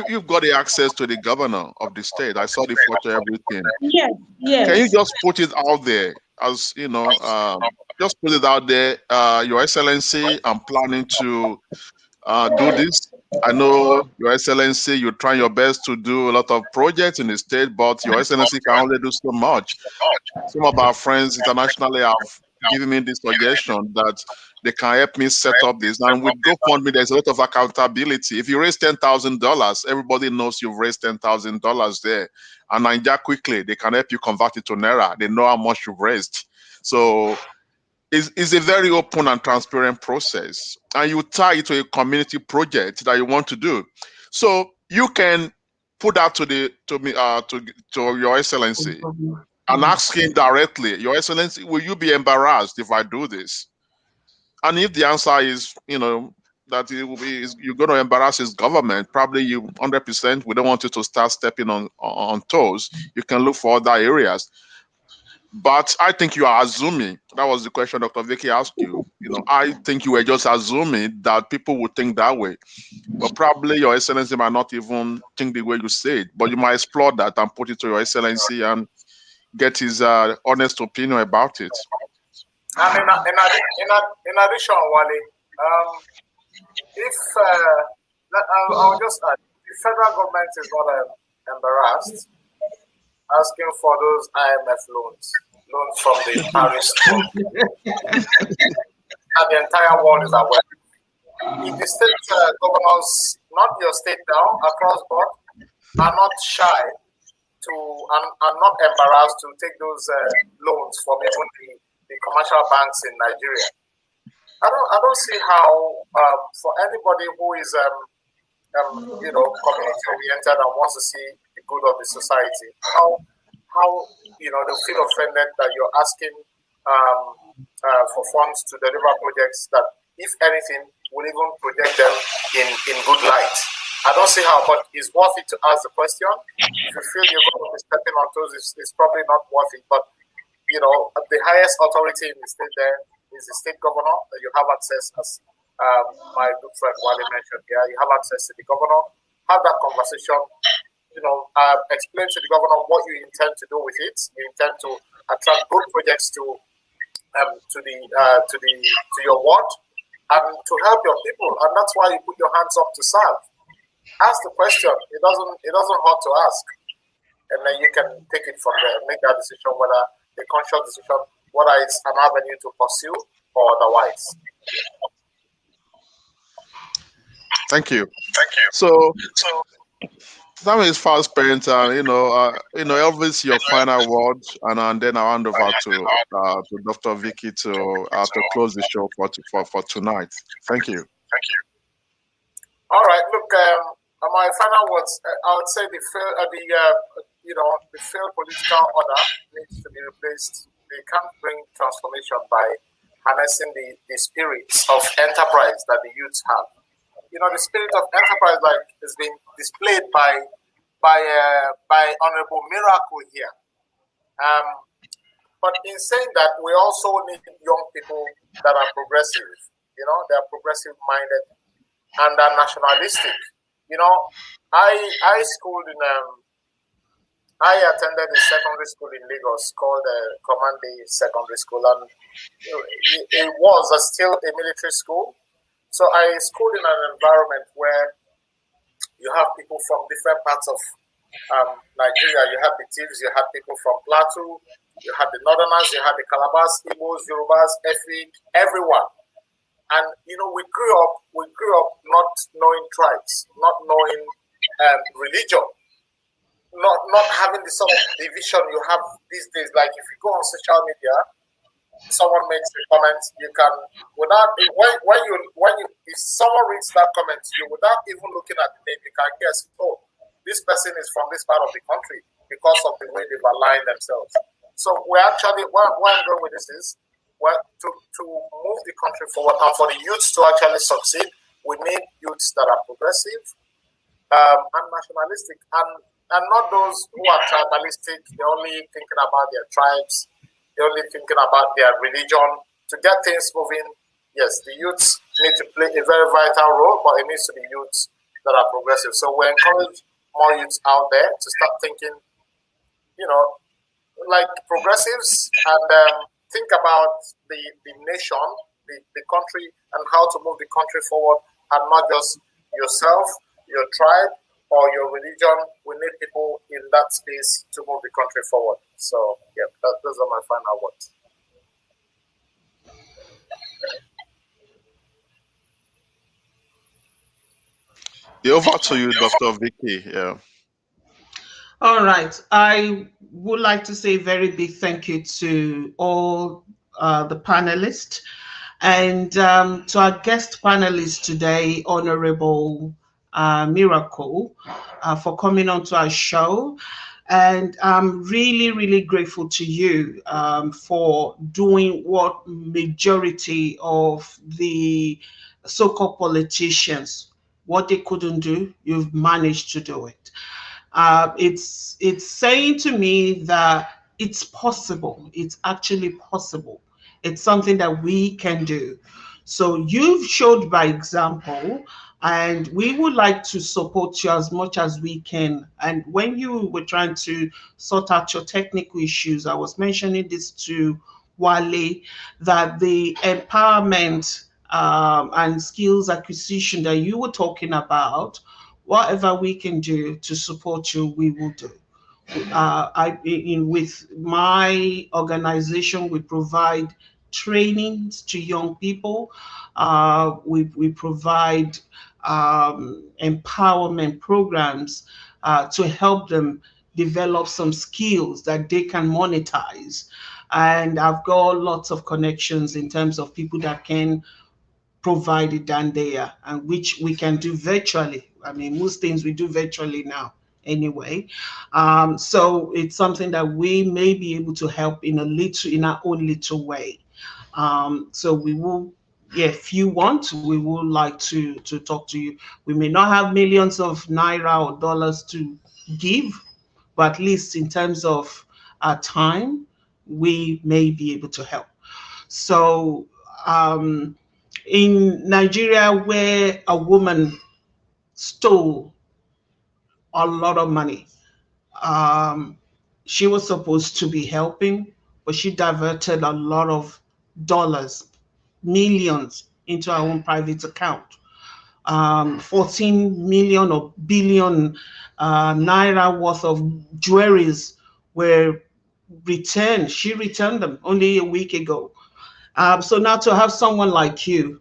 You've got the access to the governor of the state. I saw the photo, everything. Yes, yes. Can you just put it out there as, just put it out there, Your Excellency, I'm planning to do this. I know, Your Excellency, you're trying your best to do a lot of projects in the state, but Your Excellency can only do so much. Some of our friends internationally have given me this suggestion that they can help me set up this. And with GoFundMe, there's a lot of accountability. If you raise $10,000, everybody knows you've raised $10,000 there. And Niger quickly, they can help you convert it to Naira. They know how much you've raised. So it's a very open and transparent process. And you tie it to a community project that you want to do. So you can put that to Your Excellency and ask him directly, Your Excellency, will you be embarrassed if I do this? And if the answer is, that it will be, you're going to embarrass his government, probably you 100%, we don't want you to start stepping on toes. You can look for other areas. But I think you are assuming, that was the question Dr. Vicky asked you. I think you were just assuming that people would think that way. But probably Your Excellency might not even think the way you say it, but you might explore that and put it to Your Excellency and get his honest opinion about it. And in addition, Wale, if I'll just add, the federal government is not embarrassed asking for those IMF loans from the Paris Club, and the entire world is aware. If the state governors, not your state now, across board, are not shy to and are not embarrassed to take those loans from even the commercial banks in Nigeria, I don't see how for anybody who is community oriented and wants to see the good of the society, how they feel offended that you're asking for funds to deliver projects that, if anything, will even project them in good light. I don't see how, but it's worth it to ask the question. If you feel you're going to be stepping on toes, it's probably not worth it. But the highest authority in the state there is the state governor. That you have access, as my good friend Wale mentioned here. You have access to the governor. Have that conversation. Explain to the governor what you intend to do with it. You intend to attract good projects to your ward and to help your people, and that's why you put your hands up to serve. Ask the question. It doesn't hurt to ask, and then you can take it from there. Make that decision, whether a conscious decision, whether it's an avenue to pursue or otherwise. Thank you. So time is fast spent, and Elvis, your final word, and then I'll hand over to Dr. Vicky to close the show for tonight. Thank you. All right. Look, my final words. I would say the failed political order needs to be replaced. They can't bring transformation by harnessing the spirit of enterprise that the youths have. The spirit of enterprise, like, has been displayed by Honourable Miracle here. But in saying that, we also need young people that are progressive. They are progressive minded and are nationalistic. I schooled in I attended a secondary school in Lagos called Commande Secondary School, and it was still a military school. So I schooled in an environment where you have people from different parts of Nigeria. You had the Thieves, you had people from Plateau, you had the Northerners, you had the Calabas, Igbos, Yorubas, Efik, everyone. And we grew up not knowing tribes, not knowing religion, not having the sort of division you have these days. Like, if you go on social media, someone makes a comment, you can, without if someone reads that comment, you without even looking at the name, you can guess, oh, this person is from this part of the country because of the way they've aligned themselves. So we're actually, where I'm going with this is, to move the country forward and for the youths to actually succeed, we need youths that are progressive and nationalistic, and not those who are tribalistic. They're only thinking about their tribes. They're only thinking about their religion. To get things moving, yes, the youths need to play a very vital role, but it needs to be youths that are progressive. So we encourage more youths out there to start thinking, like progressives, and think about the nation, the country, and how to move the country forward, and not just yourself, your tribe, or your religion. We need people in that space to move the country forward. So, yeah, those are my final words. Over to you, Dr. Vicky. Yeah. All right. I would like to say a very big thank you to all the panelists, and to our guest panelist today, Honourable Miracle, for coming on to our show. And I'm really, really grateful to you for doing what majority of the so-called politicians, what they couldn't do, you've managed to do it. It's saying to me that it's possible. It's actually possible. It's something that we can do. So you've showed by example, and we would like to support you as much as we can. And when you were trying to sort out your technical issues, I was mentioning this to Wale, that the empowerment and skills acquisition that you were talking about, whatever we can do to support you, we will do. With my organization, we provide trainings to young people. We provide empowerment programs to help them develop some skills that they can monetize. And I've got lots of connections in terms of people that can provide it down there, and which we can do virtually. I mean, most things we do virtually now anyway. So it's something that we may be able to help in our own little way. So we will, if you want, we would like to talk to you. We may not have millions of naira or dollars to give, but at least in terms of our time, we may be able to help. So in Nigeria, where a woman stole a lot of money, she was supposed to be helping, but she diverted a lot of dollars, millions, into her own private account. 14 million or billion naira worth of jewelries were returned. She returned them only a week ago. So now to have someone like you,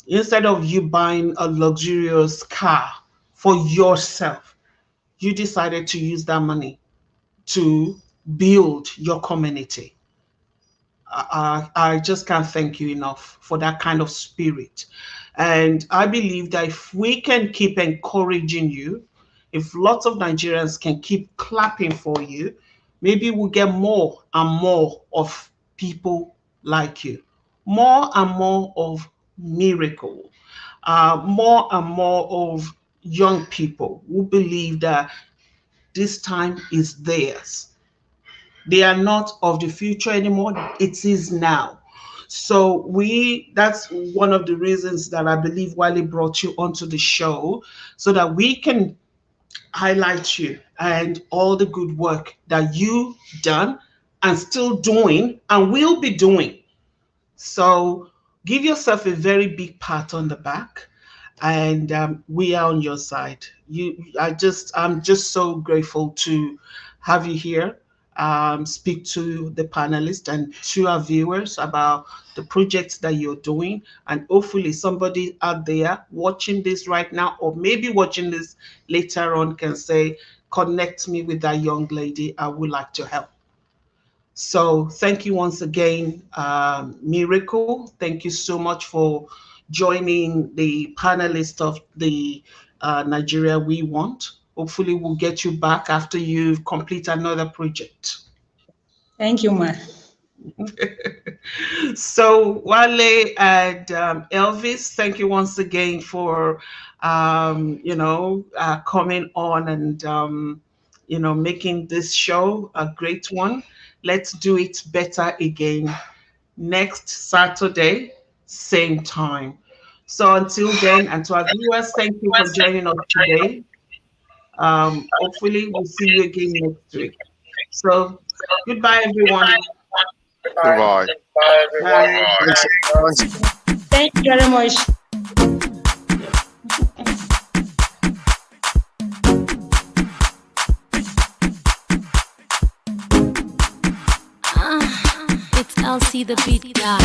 instead of you buying a luxurious car for yourself, you decided to use that money to build your community. I just can't thank you enough for that kind of spirit. And I believe that if we can keep encouraging you, if lots of Nigerians can keep clapping for you, maybe we'll get more and more of people like you, more and more of miracle, more and more of young people who believe that this time is theirs. They are not of the future anymore. It is now. So that's one of the reasons that I believe Wale brought you onto the show, so that we can highlight you and all the good work that you've done and still doing and will be doing. So give yourself a very big pat on the back, and we are on your side. I'm just so grateful to have you here. Speak to the panelists and to our viewers about the projects that you're doing. And hopefully somebody out there watching this right now, or maybe watching this later on, can say, connect me with that young lady. I would like to help. So thank you once again, Miracle. Thank you so much for joining the panelists of the Nigeria We Want. Hopefully we'll get you back after you complete another project. Thank you, Ma. So Wale and Elvis, thank you once again for coming on and making this show a great one. Let's do it better again next Saturday, same time. So until then, and to our viewers, thank you for joining us today. Hopefully we'll see you again next week. So goodbye, everyone. Goodbye. Bye, everyone. Bye. Thank you very much. It's LC the beat guy.